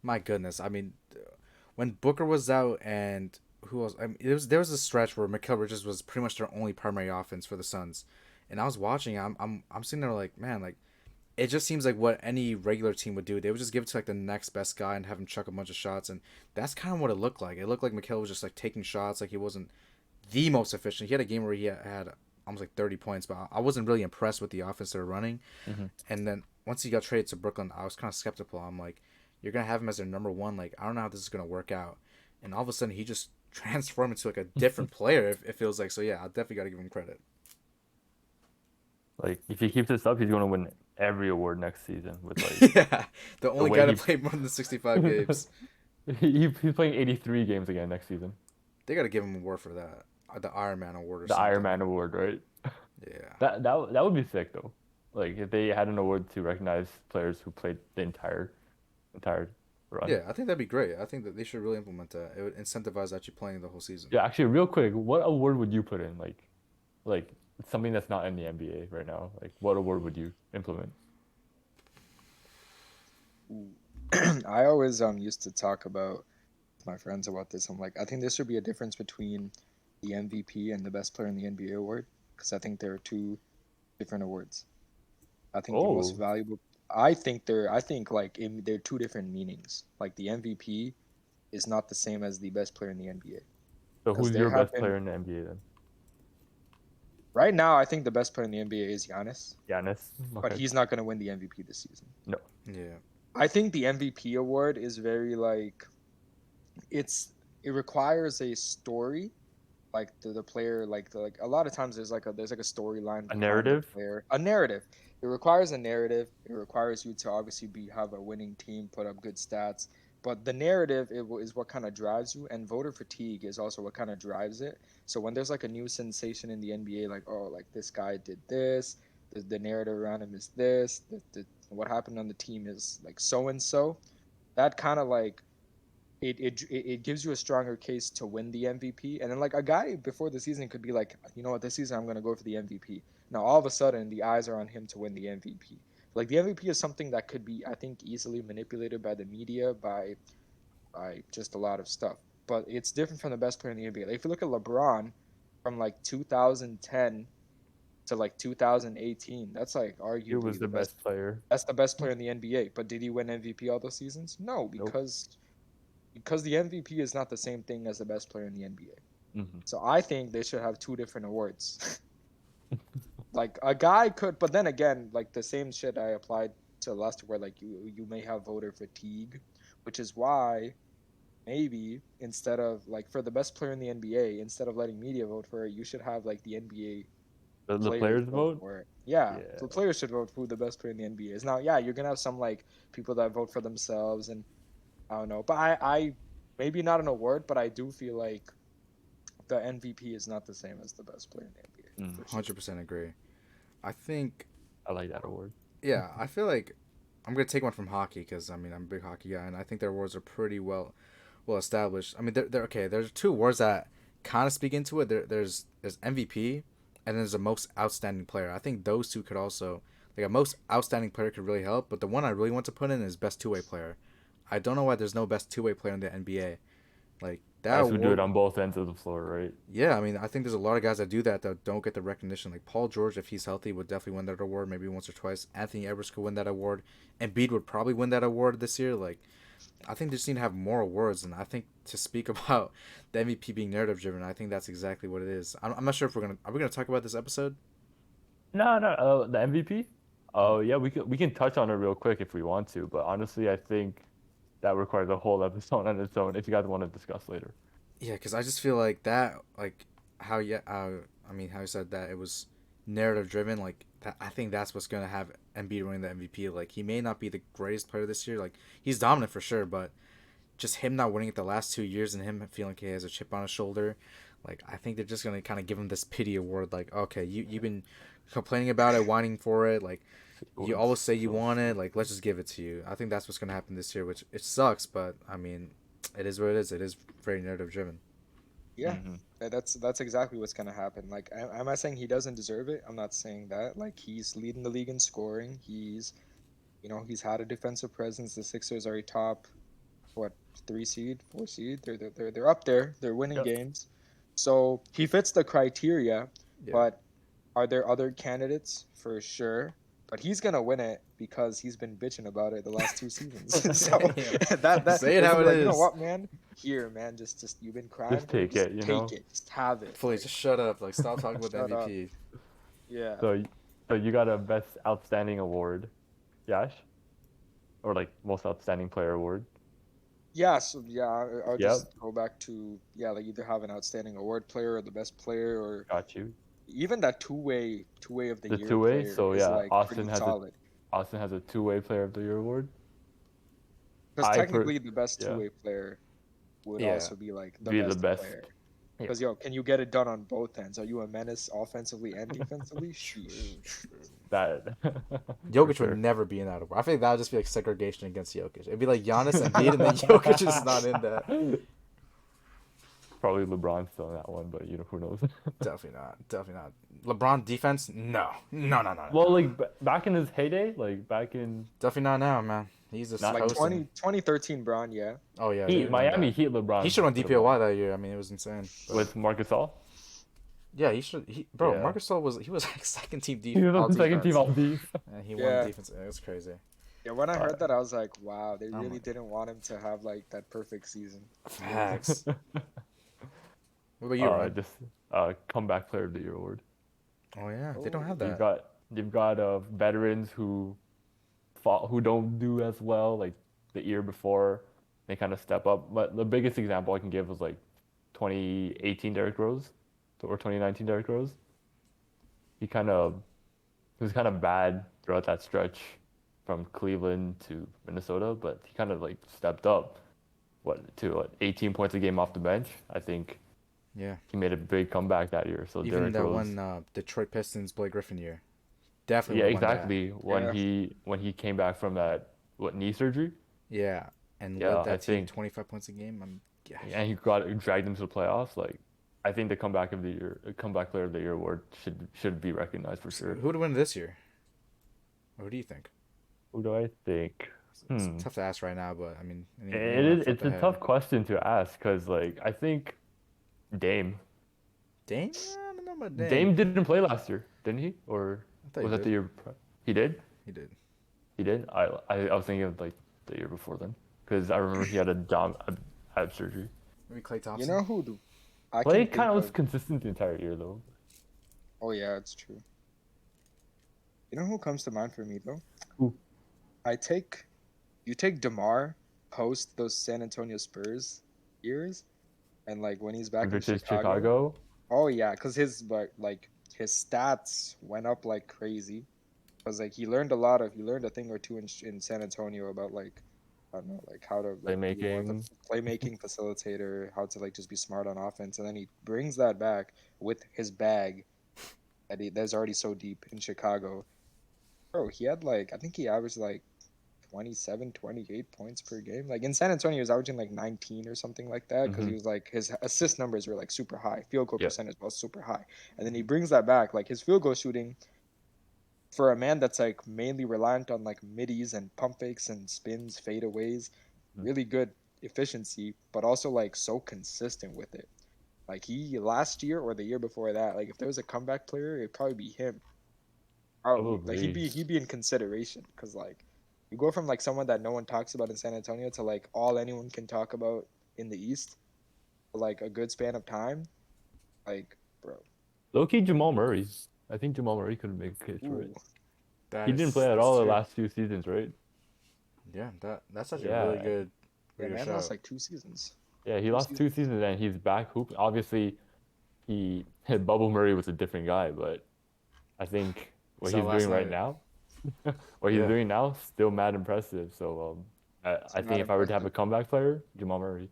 my goodness. I mean, when Booker was out and who else? I mean, there was a stretch where Mikal Bridges was pretty much their only primary offense for the Suns, and I was watching. I'm sitting there like, man, like it just seems like what any regular team would do. They would just give it to like the next best guy and have him chuck a bunch of shots, and that's kind of what it looked like. It looked like Mikal was just like taking shots, like he wasn't the most efficient. He had a game where he had almost like 30 points, but I wasn't really impressed with the offense they were running. Hmm. And then once he got traded to Brooklyn, I was kind of skeptical. I'm like, you're gonna have him as their number one. Like, I don't know how this is gonna work out. And all of a sudden, he just transformed into like a different player. It feels like so. Yeah, I definitely got to give him credit. Like if he keeps this up, he's gonna win every award next season with like Yeah, the the only way guy to he play more than 65 games. he's playing 83 games again next season. They got to give him a award for that, the Iron Man award or The Iron something. Man award, right? Yeah, That would be sick though. Like if they had an award to recognize players who played the entire run. yeah. I think that'd be great. I think that they should really implement that. It would incentivize actually playing the whole season. Yeah, actually, real quick, what award would you put in? Like something that's not in the NBA right now. Like what award would you implement? Ooh. I always used to talk about with my friends about this. I'm like, I think there should be a difference between the MVP and the best player in the NBA award because I think there are two different awards. I think the most Oh, valuable. I think like they're two different meanings. Like the MVP is not the same as the best player in the NBA so because who's there your have best been player in the NBA then? right now. I think the best player in the NBA is Giannis, Giannis. but Okay. he's not going to win the MVP this season. No. Yeah, I think the MVP award is very like it requires a story like the player like a lot of times there's like a storyline A behind the narrative? player, a narrative. It requires a narrative. It requires you to obviously be have a winning team, put up good stats, but the narrative is what kind of drives you, and voter fatigue is also what kind of drives it. So when there's like a new sensation in the NBA, like oh like this guy did this, the narrative around him is this, what happened on the team is like so and so, that kind of like it gives you a stronger case to win the MVP. And then like a guy before the season could be like, you know what, this season I'm gonna go for the MVP. Now all of a sudden the eyes are on him to win the MVP. Like the MVP is something that could be, I think, easily manipulated by the media, by just a lot of stuff. But it's different from the best player in the NBA. Like if you look at LeBron from like 2010 to like 2018, that's like He was arguably the the best. best player. That's the best player in the NBA. But did he win MVP all those seasons? No, Nope. because the MVP is not the same thing as the best player in the NBA. Hmm. So I think they should have two different awards. Like a guy could, but then again, like the same shit I applied to last where like you may have voter fatigue, which is why maybe instead of like for the best player in the NBA, instead of letting media vote for it, you should have like the NBA The players players vote vote? for it. Yeah, Yeah. the players should vote who the best player in the NBA is. Now, yeah, you're gonna have some like people that vote for themselves, and I don't know, but I maybe not an award, but I do feel like the MVP is not the same as the best player in the NBA Mm. for sure. 100% agree. I think, I like that award. yeah, I feel like I'm gonna take one from hockey because I mean I'm a big hockey guy and I think their awards are pretty well established. I mean they're okay. There's two awards that kind of speak into it. There's MVP and then there's a most outstanding player. I think those two could also, like, a most outstanding player could really help. But the one I really want to put in is best two-way player. I don't know why there's no best two-way player in the NBA. Like that Guys who do it award. on both ends of the floor, right? Yeah, I mean, I think there's a lot of guys that do that that don't get the recognition. Like Paul George, if he's healthy, would definitely win that award, maybe once or twice. Anthony Edwards could win that award. Embiid would probably win that award this year. Like, I think they just need to have more awards, and I think to speak about the MVP being narrative driven, I think that's exactly what it is. I'm not sure if are we gonna talk about this episode? No, no, the MVP. Oh yeah, we can touch on it real quick if we want to, but honestly, I think that requires a whole episode on its own if you guys want to discuss later. Yeah, because I just feel like that, like how I mean how you said that it was narrative driven. Like that, I think that's what's gonna have Embiid winning the MVP. Like he may not be the greatest player this year. Like he's dominant for sure, but just him not winning it the last 2 years and him feeling like he has a chip on his shoulder, like I think they're just gonna kind of give him this pity award. Like okay, you've been complaining about it, whining for it. Like you always say you want it. Like let's just give it to you. I think that's what's gonna happen this year, which it sucks, but I mean, it is what it is. It is very narrative driven. Yeah, Hmm. that's exactly what's gonna happen. Like, am I saying he doesn't deserve it? I'm not saying that. Like, he's leading the league in scoring. He's had a defensive presence. The Sixers are a top, what, 3 seed, 4 seed. They're up there. They're winning Yep. games. So he fits the criteria. Yeah. But are there other candidates? For sure. But he's gonna win it because he's been bitching about it the last 2 seasons. So Yeah. that Say it this how is it like, you know is. what, man? Here, man, just you've been crying Just for it. take Just it, you take know. it. Just have it. Please Like, just shut up. Like stop talking about the shut up. MVP. Yeah. So you got a best outstanding award, Yash, or like most outstanding player award. Yeah, so yeah, I'll Yep, just go back to, yeah, like either have an outstanding award player or the best player, or got you. even that two way of the The year two-way. player So is yeah, like pretty solid. Austin has a two-way player of the year award. Because I per technically the best Yeah, two-way player would Yeah. also be like the be the best best. player. Yeah. Because yo, can you get it done on both ends? Are you a menace offensively and defensively? Sheesh. That for Jokic would sure. never be in that award. I think that would just be like segregation against Jokic. It'd be like Giannis and Embiid, and then Jokic is not in that. Probably LeBron's still in that one, but who knows? Definitely not. Definitely not. LeBron defense? No. No, no, no, Well, no. like back in his heyday, like back in Definitely not now, man. He's just Not Like coasting. 2013 Braun, yeah. Oh yeah, they Heat, would have done Miami that. Heat, He LeBron should win would have DPOY won that year. I mean, it was insane. But with Marcus Gasol. yeah, he should. Bro, Yeah, Marcus Gasol was like second team he was all on the second team defense, all D. and he won Yeah. defense. It was crazy. Yeah, when I Uh, heard that, I was like, wow, they Oh really my didn't want him to have like that perfect season. facts. What about you, Ryan? just comeback player of the year award. Oh yeah, they don't Oh, have You've that. got veterans who don't do as well like the year before. They kind of step up. But the biggest example I can give was like 2018 Derrick Rose or 2019 Derrick Rose. He was kind of bad throughout that stretch from Cleveland to Minnesota, but he kind of like stepped up to 18 points a game off the bench. I think Yeah, he made a big comeback that year. So even Derrick that Rose, one Detroit Pistons Blake Griffin year, definitely yeah, would have won that. exactly. Yeah. When he came back from that knee surgery, Yeah, and yeah, led I that team think, 25 points a game. Yeah, and he dragged them to the playoffs. Like, I think the comeback player of the year award should be recognized for So sure. who would win this year? Or who do you think? Who do I think? It's Hmm. tough to ask right now, but I mean, It anyone off is. the top It's of a the tough head? question to ask because, like, I think Dame. Dame? I don't know about Dame. Dame didn't play last year, didn't he? Or I thought he was that did. the year? He did. He did. He did. I was thinking of like the year before then because I remember he had ab surgery. Maybe Clay You Thompson. know who I Clay can kind think of was of? consistent the entire year though. Oh yeah, it's true. You know who comes to mind for me though? Who? You take DeMar post those San Antonio Spurs years, and like when he's back in Versus Chicago. Chicago. Oh yeah, because his stats went up like crazy. Because like he learned a thing or two in San Antonio about like, I don't know, like how to like be more of a Playmaking. playmaking facilitator, how to like just be smart on offense, and then he brings that back with his bag that's already so deep in Chicago. Bro, he had like, I think he averaged like 27, 28 points per game. Like in San Antonio, he was averaging like 19 or something like that because he was like his assist numbers were like super high, field goal Yeah. percentage was super high, and then he brings that back. Like his field goal shooting for a man that's like mainly reliant on like middies and pump fakes and spins, fadeaways, Mhm. really good efficiency, but also like so consistent with it. Like he last year or the year before that, like if there was a comeback player, it'd probably be him. Probably like he'd Probably. be in consideration because like you go from like someone that no one talks about in San Antonio to like all anyone can talk about in the East, for, like a good span of time. Like, bro, Low-key Jamal Murray. I think Jamal Murray could make a case for it. ooh, He didn't play at That's all the true. last few seasons, right? Yeah, that's actually a really Yeah. good yeah, really good man, lost shout. like 2 seasons, Yeah, he two lost two seasons. seasons and he's back hooping. Obviously, he Bubble Murray was a different guy, but I think We what saw he's doing last right night. now, what he's Yeah, doing now, still mad impressive. So It's I think not if I were to have a impressive. comeback player, Jamal Murray.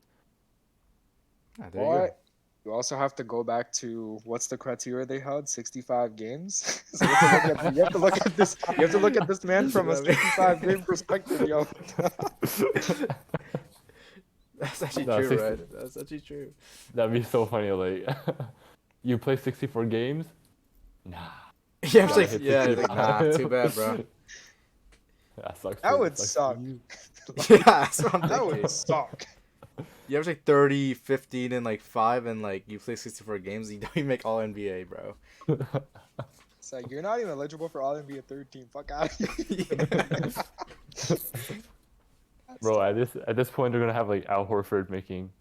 ah, there you go. But you also have to go back to what's the criteria they had? 65 games. So you have to look at you have to look at this you have to look at this man That's from a what I 65 mean. game perspective, yo. That's actually No, true, 60, right? That's actually true. that'd be so funny. Like, you play 64 games? Nah, Yeah, you I'm gotta like, hit yeah, like, nah, too 65. bad, bro. That sucks That for would sucks for suck. you. Yeah, Like that's what I'm that would thinking. suck. You average like 30, 15, and like 5, and like you play 64 games, you don't even make all NBA, bro. It's like you're not even eligible for All NBA third team. Fuck out of here. Yeah. That's Bro, tough. at this point, they're gonna have like Al Horford making.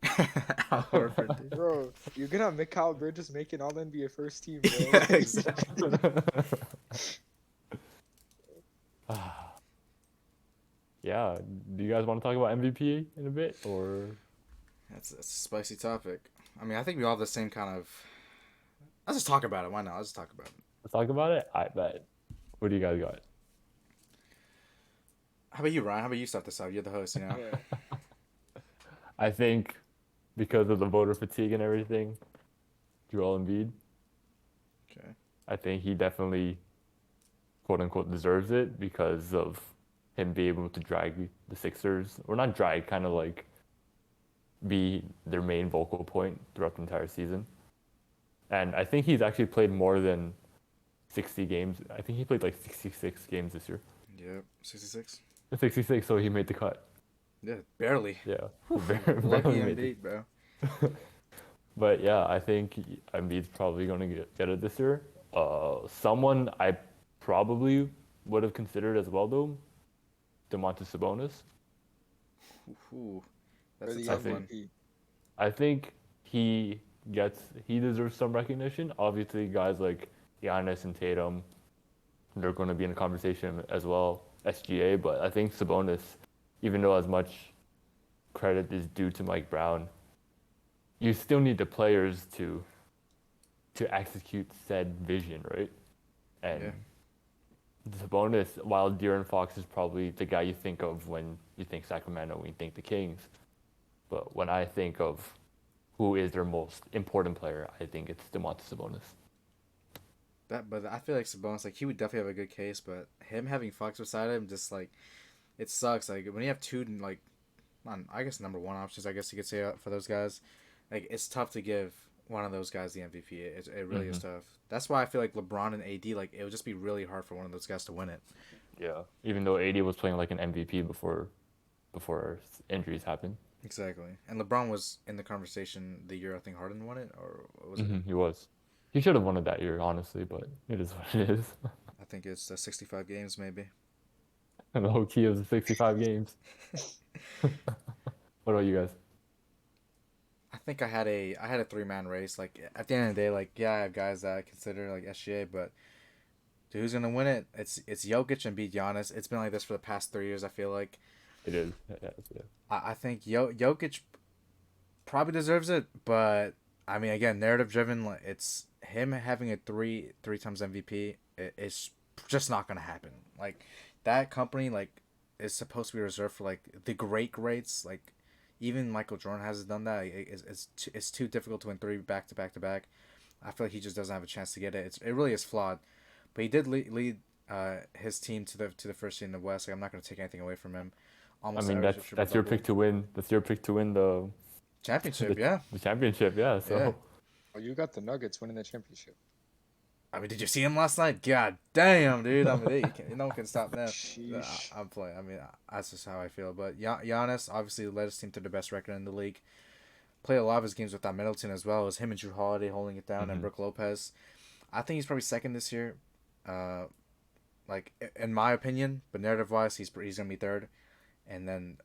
Al Horford, dude. Bro, you're gonna have Mikal Bridges making All NBA first team, bro. Yeah, exactly. Yeah, do you guys want to talk about MVP in a bit, or That's a spicy topic. I mean, I think we all have the same kind of. Let's just talk about it. Why not? Let's just talk about it. let's talk about it? I bet. What do you guys got? How about you, Ryan? How about you start this out? You're the host, you know? Yeah. I think because of the voter fatigue and everything, Joel Embiid. Okay. I think he definitely, quote unquote, deserves it because of him being able to drag the Sixers, or not drag, kind of like be their main vocal point throughout the entire season. And I think he's actually played more than 60 games. I think he played like 66 games this year. Yep. 66. 66, so he made the cut. Yeah, barely. Yeah, Lucky barely made the. Embiid, bro. But yeah, I think Embiid's probably going to get it this year. Someone I probably would have considered as well though, Domantas Sabonis. Ooh, For that's a the tough think one. MVP. I think he deserves some recognition. Obviously, guys like Giannis and Tatum, they're going to be in the conversation as well, SGA. But I think Sabonis, even though as much credit is due to Mike Brown, you still need the players to execute said vision, right? And Yeah. Sabonis, while De'Aaron Fox is probably the guy you think of when you think Sacramento, when you think the Kings, but when I think of who is their most important player, I think it's Domantas Sabonis. But I feel like Sabonis, like he would definitely have a good case, but him having Fox beside him, just like it sucks. Like when you have two, like, I guess number one options, I guess you could say for those guys, like it's tough to give one of those guys the MVP. It really is Mm-hmm. tough. That's why I feel like LeBron and AD, like it would just be really hard for one of those guys to win it. Yeah. Even though AD was playing like an MVP before injuries happened. Exactly. And LeBron was in the conversation the year I think Harden won it, or was it? He was. He should have won it that year, honestly, but it is what it is. I think it's 65 games maybe. And the whole key of the 65 games. What about you guys? I think I had a 3-man race. Like at the end of the day, like yeah, I have guys that I consider like SGA, but dude, who's gonna win it? It's Jokic and beat Giannis. It's been like this for the past 3 years. I feel like It is. Yeah, yeah. I think Jokic probably deserves it, but I mean again, narrative driven. Like it's him having a three times MVP. It's just not gonna happen. Like that company like is supposed to be reserved for like the greats. Like even Michael Jordan hasn't done that. It's too difficult to win three back to back to back. I feel like he just doesn't have a chance to get it. It really is flawed. But he did lead his team to the first seed in the West. Like, I'm not going to take anything away from him. I Almost mean, average a triple that's your pick double. to win. That's your pick to win Championship, the, yeah. the championship. Yeah. Yeah. So Oh, you got the Nuggets winning the championship. I mean, did you see him last night? God damn, dude. I mean, no one can stop that. Sheesh. I'm playing. I mean, that's just how I feel. But Giannis obviously led his team to the best record in the league. Played a lot of his games without Middleton as well. It was him and Drew Holiday holding it down, and mhm. Brook Lopez. I think he's probably second this year. Like in my opinion, but narrative wise, he's gonna be third. And then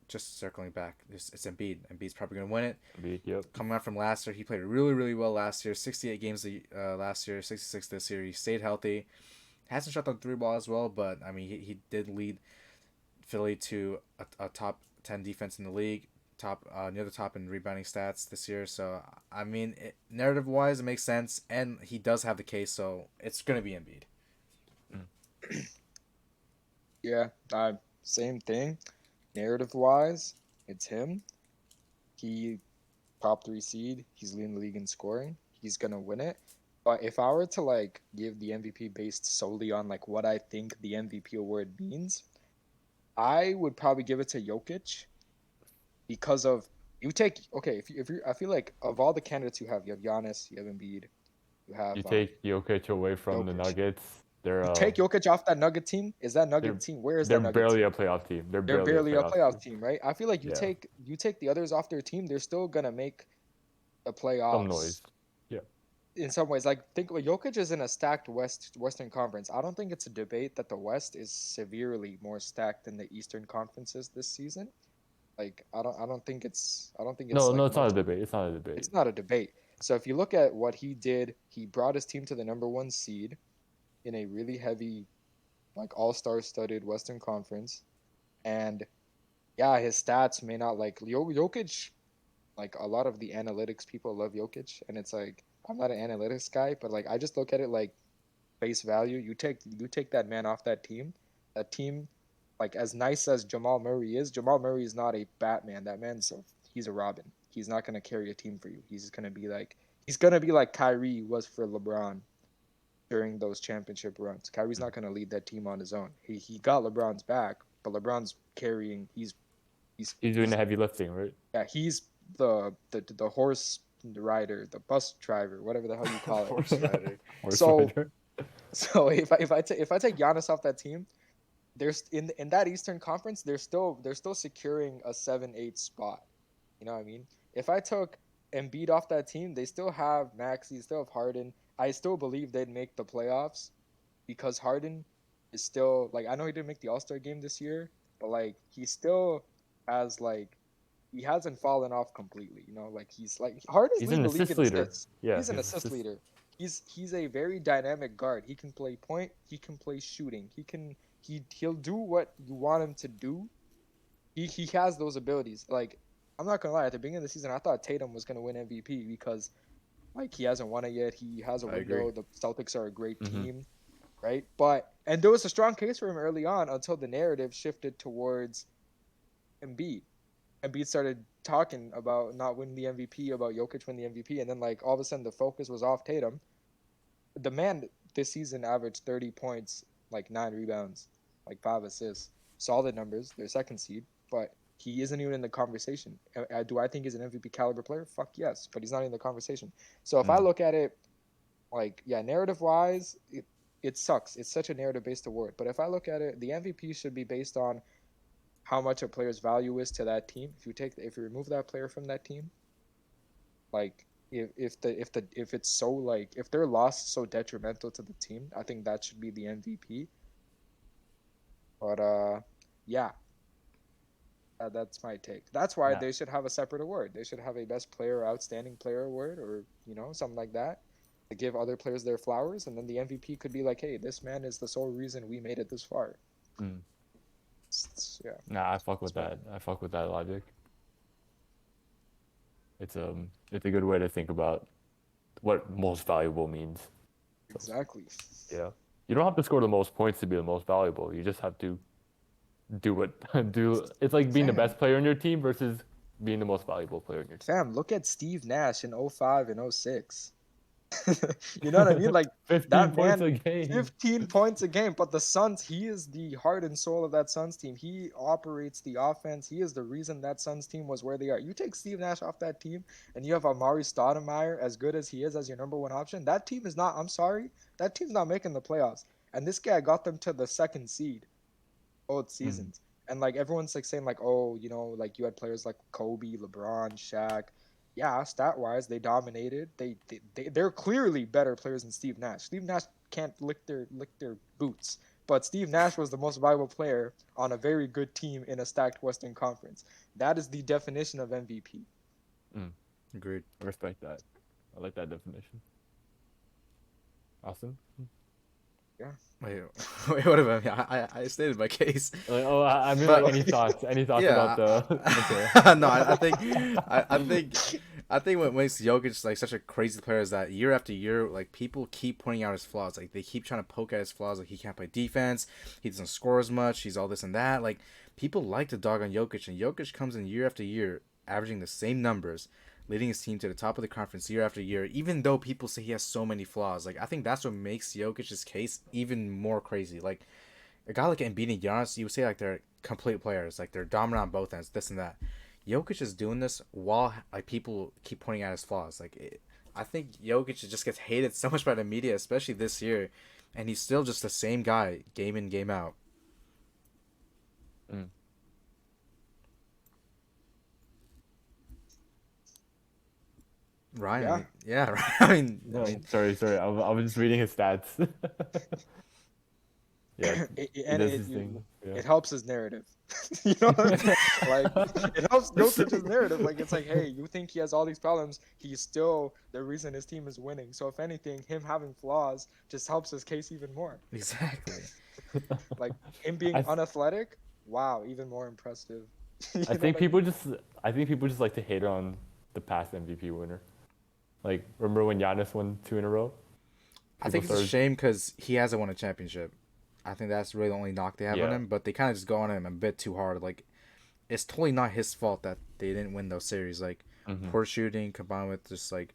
just circling back, it's Embiid. Embiid's probably gonna win it. Yep. Coming out from last year, he played really really well last year. 68 games last year, 66 this year. He stayed healthy. Hasn't shot the three ball as well, but I mean he did lead Philly to a top 10 defense in the league, top near the top in rebounding stats this year. So I mean, narrative wise, it makes sense, and he does have the case, so it's gonna be Embiid. Yeah, same thing. Narrative wise, it's him. He top three seed. He's leading the league in scoring. He's gonna win it. But if I were to like give the MVP based solely on like what I think the MVP award means, I would probably give it to Jokic because of you take okay if you I feel like of all the candidates you have Giannis, you have Embiid, you You have take Jokic away from the Jokic. Nuggets. You take Jokic off that Nugget team. Is that Nugget They're team? Where is they're that Nugget barely team? a playoff team. They're They're barely a barely a playoff playoff team. team, right? I feel like Yeah. you take the others off their team, they're still gonna make the Some playoffs noise. Yeah. in some ways. Like think Jokic is in a stacked Western Conference. I don't think it's a debate that the West is severely more stacked than the Eastern conferences this season. Like I don't think it's No, like it's more. not a debate. It's not a debate. It's not a debate. So if you look at what he did, he brought his team to the number one seed in a really heavy, like all-star studded Western Conference. And yeah, his stats may not like Jokic. Like a lot of the analytics people love Jokic, and it's like I'm not an analytics guy, but like I just look at it like face value. You take that man off that team, like as nice as Jamal Murray is not a Batman. That man's he's a Robin. He's not gonna carry a team for you. He's gonna be like Kyrie was for LeBron during those championship runs. Kyrie's not gonna lead that team on his own. He got LeBron's back, but LeBron's carrying. He's doing the heavy lifting, right? Yeah, he's the horse rider, the bus driver, whatever the hell you call it. Horse rider. Horse So rider. so if I take Giannis off that team, there's in that Eastern Conference, they're still securing a 7-8 spot. You know what I mean? If I took Embiid off that team, they still have Maxey, still have Harden. I still believe they'd make the playoffs because Harden is still like I know he didn't make the All-Star game this year, but like he still has like he hasn't fallen off completely. You know, like he's like Harden's He's leading an the league assist in leader. assists. Yeah, He's an he's assist assist. leader. He's a very dynamic guard. He can play point. He can play shooting. He'll do what you want him to do. He has those abilities. Like I'm not gonna lie, at the beginning of the season, I thought Tatum was gonna win MVP because like he hasn't won it yet. He has a I agree. window. The Celtics are a great Mhm. team, right? And there was a strong case for him early on until the narrative shifted towards Embiid. Embiid started talking about not winning the MVP, about Jokic winning the MVP, and then like all of a sudden the focus was off Tatum. The man this season averaged 30 points, like 9 rebounds, like 5 assists. Solid numbers. They're second seed, but he isn't even in the conversation. Do I think he's an MVP caliber player? Fuck yes, but he's not in the conversation. So if I Mm. look at it, like yeah, narrative wise, it sucks. It's such a narrative based award. But if I look at it, the MVP should be based on how much a player's value is to that team. If you remove that player from that team, like if it's so like if their loss is so detrimental to the team, I think that should be the MVP. But yeah, that's my take. That's why Nah. they should have a separate award. They should have a best player, or outstanding player award, or you know something like that to give other players their flowers, and then the MVP could be like, hey, this man is the sole reason we made it this far. Mm. Yeah, Nah, I fuck with that's that. I fuck with that logic. It's a good way to think about what most valuable means. exactly. Yeah. You don't have to score the most points to be the most valuable. You just have to do what do. It's like being the Fam, best player in your team versus being the most valuable player in your team. Look at Steve Nash in 05 and 06. You know what I mean? Like 15 that points man, a game. 15 points a game. But the Suns, he is the heart and soul of that Suns team. He operates the offense. He is the reason that Suns team was where they are. You take Steve Nash off that team, and you have Amari Stoudemire, as good as he is as your number one option. That team is not. I'm sorry, that team's not making the playoffs. And this guy got them to the second seed both Mm. seasons. And like everyone's like saying like, oh, you know, like you had players like Kobe, LeBron, Shaq. Yeah, stat wise, they dominated. They're clearly better players than Steve Nash. Steve Nash can't lick their boots, but Steve Nash was the most valuable player on a very good team in a stacked Western Conference. That is the definition of MVP. Mm. Agreed. I respect that. I like that definition. Awesome. Yeah. Wait, wait, what about me? I stated my case. Like, oh, I mean, But like, any thoughts? Any thoughts about yeah, the? Okay. no, I think what makes Jokic like such a crazy player is that year after year, like people keep pointing out his flaws. Like they keep trying to poke at his flaws. Like he can't play defense. He doesn't score as much. He's all this and that. Like people like to dog on Jokic, and Jokic comes in year after year, averaging the same numbers, leading his team to the top of the conference year after year. Even though people say he has so many flaws, like I think that's what makes Jokic's case even more crazy. Like a guy like Embiid and Giannis, you would say like they're complete players, like they're dominant on both ends, this and that. Jokic is doing this while like people keep pointing out his flaws. I think Jokic just gets hated so much by the media, especially this year, and he's still just the same guy, game in, game out. Mm. Ryan, Yeah. yeah, right. I mean, No, sorry. I was just reading his stats. Yeah, he And does his thing. Yeah. it helps his narrative. You know, like it helps Jokic's narrative. Like it's like, hey, you think he has all these problems? He's still the reason his team is winning. So if anything, him having flaws just helps his case even more. exactly. Like him being I unathletic, wow, even more impressive. You I know think what I mean? people just like to hate on the past MVP winner. Like, remember when Giannis won 2 in a row? I People think it's a started, shame because he hasn't won a championship. I think that's really the only knock they have on yeah. him, but they kind of just go on him a bit too hard. Like it's totally not his fault that they didn't win those series. Like Hmm. poor shooting combined with just like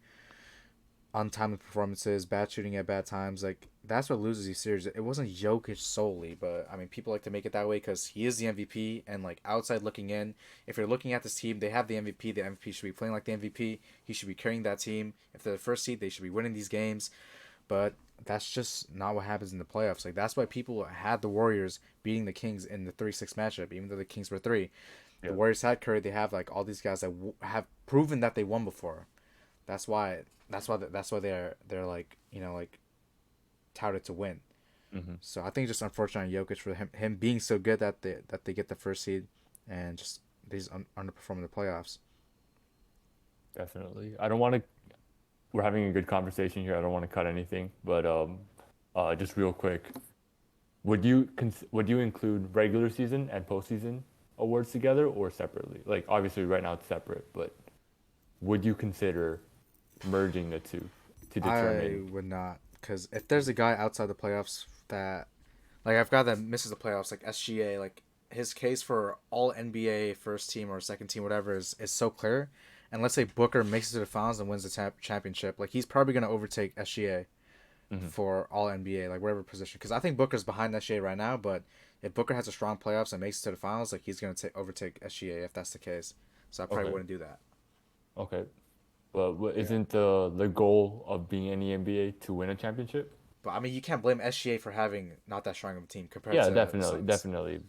untimely performances, bad shooting at bad times. Like that's what loses these series. It wasn't Jokic solely, but I mean people like to make it that way because he is the MVP. And like outside looking in, if you're looking at this team, they have the MVP. The MVP should be playing like the MVP. He should be carrying that team. If they're the first seed, they should be winning these games. But that's just not what happens in the playoffs. Like that's why people had the Warriors beating the Kings in the 3-6 matchup, even though the Kings were three. The Yeah, Warriors had Curry. They have like all these guys that have proven that they won before. That's why. That's why they're like like touted to win. hmm, So I think it's just unfortunate on Jokic for him being so good that they get the first seed, and just they just underperform in the playoffs. definitely. I don't want to. We're having a good conversation here. I don't want to cut anything, but just real quick, would you include regular season and postseason awards together or separately? Like, obviously, right now it's separate, but would you consider merging the two to I determine? would not, because if there's a guy outside the playoffs that, like, I've got that misses the playoffs, like SGA, like his case for all NBA first team or second team, whatever, is so clear. And let's say Booker makes it to the finals and wins the championship, like he's probably gonna overtake SGA Hmm. for all NBA, like whatever position. Because I think Booker's behind SGA right now, but if Booker has a strong playoffs and makes it to the finals, like he's gonna overtake SGA if that's the case. So I probably Okay, wouldn't do that. okay. But Yeah. isn't the goal of being in the NBA to win a championship? But I mean, you can't blame SGA for having not that strong of a team compared Yeah, to the definitely, Suns. definitely.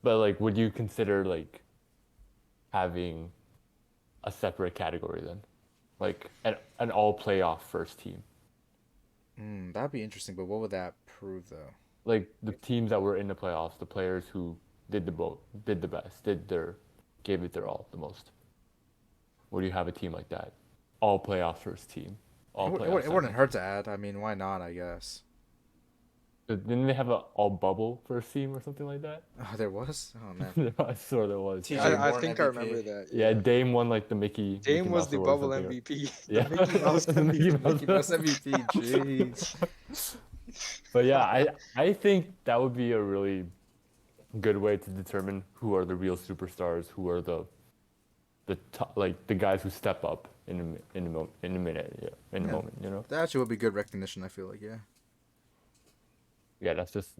But like, would you consider like having a separate category then, like an all playoff first team, That'd be interesting, but what would that prove though? like the teams that were in the playoffs, the players who did the best, gave it their all the most. Would you have a team like that, all playoff first team, all playoff It wouldn't second hurt team? to add. I mean, why not? I guess. Didn't they have a all bubble first team or something like that? Oh, there was. Oh man. I swear there was. TJ I Warren think I MVP. remember that. Yeah, Yeah. Dame won like the Mickey Dame was Mouse the award or bubble something. MVP, the Yeah, Mickey Mouse the Mickey MVP. Mouse. Mickey Mouse MVP. Jeez. But yeah, I think that would be a really good way to determine who are the real superstars, who are the top, like the guys who step up in a minute, yeah, in a Yeah. moment, you know. That actually would be good recognition. I feel like, yeah. Yeah, that's just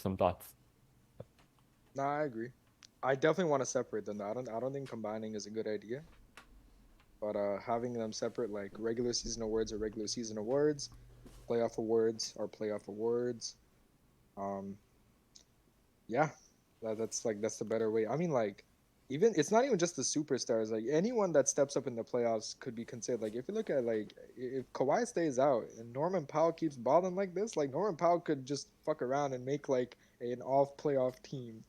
some thoughts. Nah, I agree. I definitely want to separate them. I don't think combining is a good idea. But having them separate, like regular season awards are regular season awards, playoff awards are playoff awards. Um, yeah, that's the better way. I mean, like, even it's not even just the superstars. Like anyone that steps up in the playoffs could be considered. Like if you look at like if Kawhi stays out and Norman Powell keeps balling like this, like Norman Powell could just fuck around and make like an off playoff team.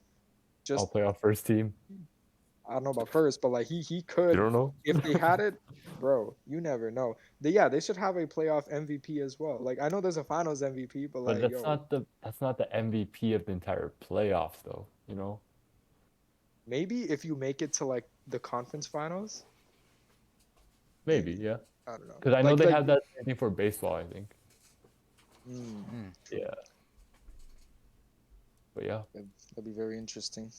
I'll Just play off first team. I don't know about first, but like he You could don't know, if they had it, bro. You never know. They should have a playoff MVP as well. Like I know there's a Finals MVP, but but like yo, that's not the MVP of the entire playoffs, though. You know, maybe if you make it to like the conference finals, maybe, maybe yeah, I don't know. because I know they Like have that same thing for baseball, I think. mm, true. Yeah, but yeah, That'd be very interesting.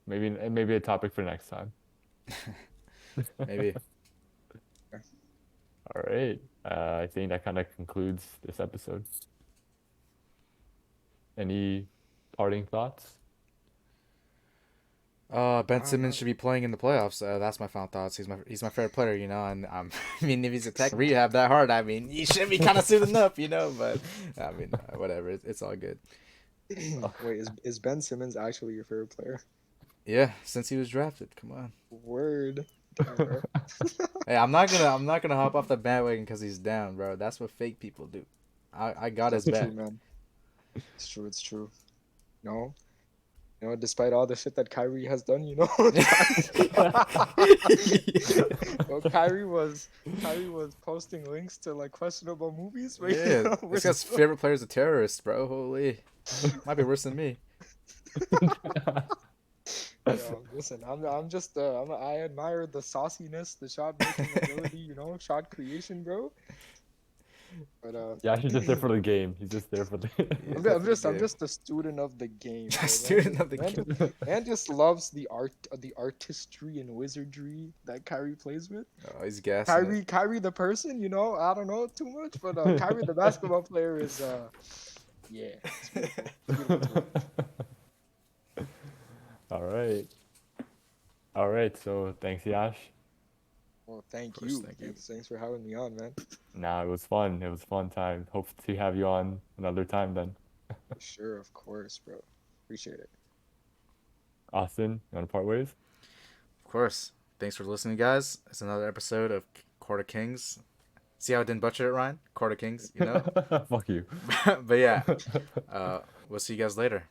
maybe a topic for next time. Maybe. All right, I think that kind of concludes this episode. Any parting thoughts? Ben I don't Simmons know. should be playing in the playoffs. That's my final thoughts. He's my favorite player, you know. And I mean, if he's attacking rehab that hard, I mean, he should be kind of suiting up, you know. But I mean, whatever. It's all good. Wait, is Ben Simmons actually your favorite player? Yeah, since he was drafted. Come on. Word. Damn, bro. Hey, I'm not gonna hop off the bandwagon because he's down, bro. That's what fake people do. I got his That's back. true, man. It's true. It's true. No, despite all the shit that Kyrie has done, well, Kyrie was posting links to like questionable movies. But, Yeah, we're this guy's still- favorite player is a terrorist, bro. Holy, might be worse than me. Listen, I admire the sauciness, the shot making ability, shot creation, bro. But Yeah, he's just there for the game. He's just there for the. I'm just a student of the game. Bro. Student of the Man game. man just loves the artistry and wizardry that Kyrie plays with. Oh, he's gassing it. Kyrie the person, I don't know too much, but Kyrie the basketball player is yeah. It's beautiful. It's beautiful. All right. All right. So thanks, Yash. Well, thank course, you. thank you. Thanks for having me on, man. Nah, it was fun. It was a fun time. Hope to have you on another time then. For sure, of course, bro. Appreciate it. Austin, you want to part ways? Of course. Thanks for listening, guys. It's another episode of Court of Kings. See how I didn't butcher it, Ryan? Court of Kings, you know? Fuck you. But yeah, we'll see you guys later.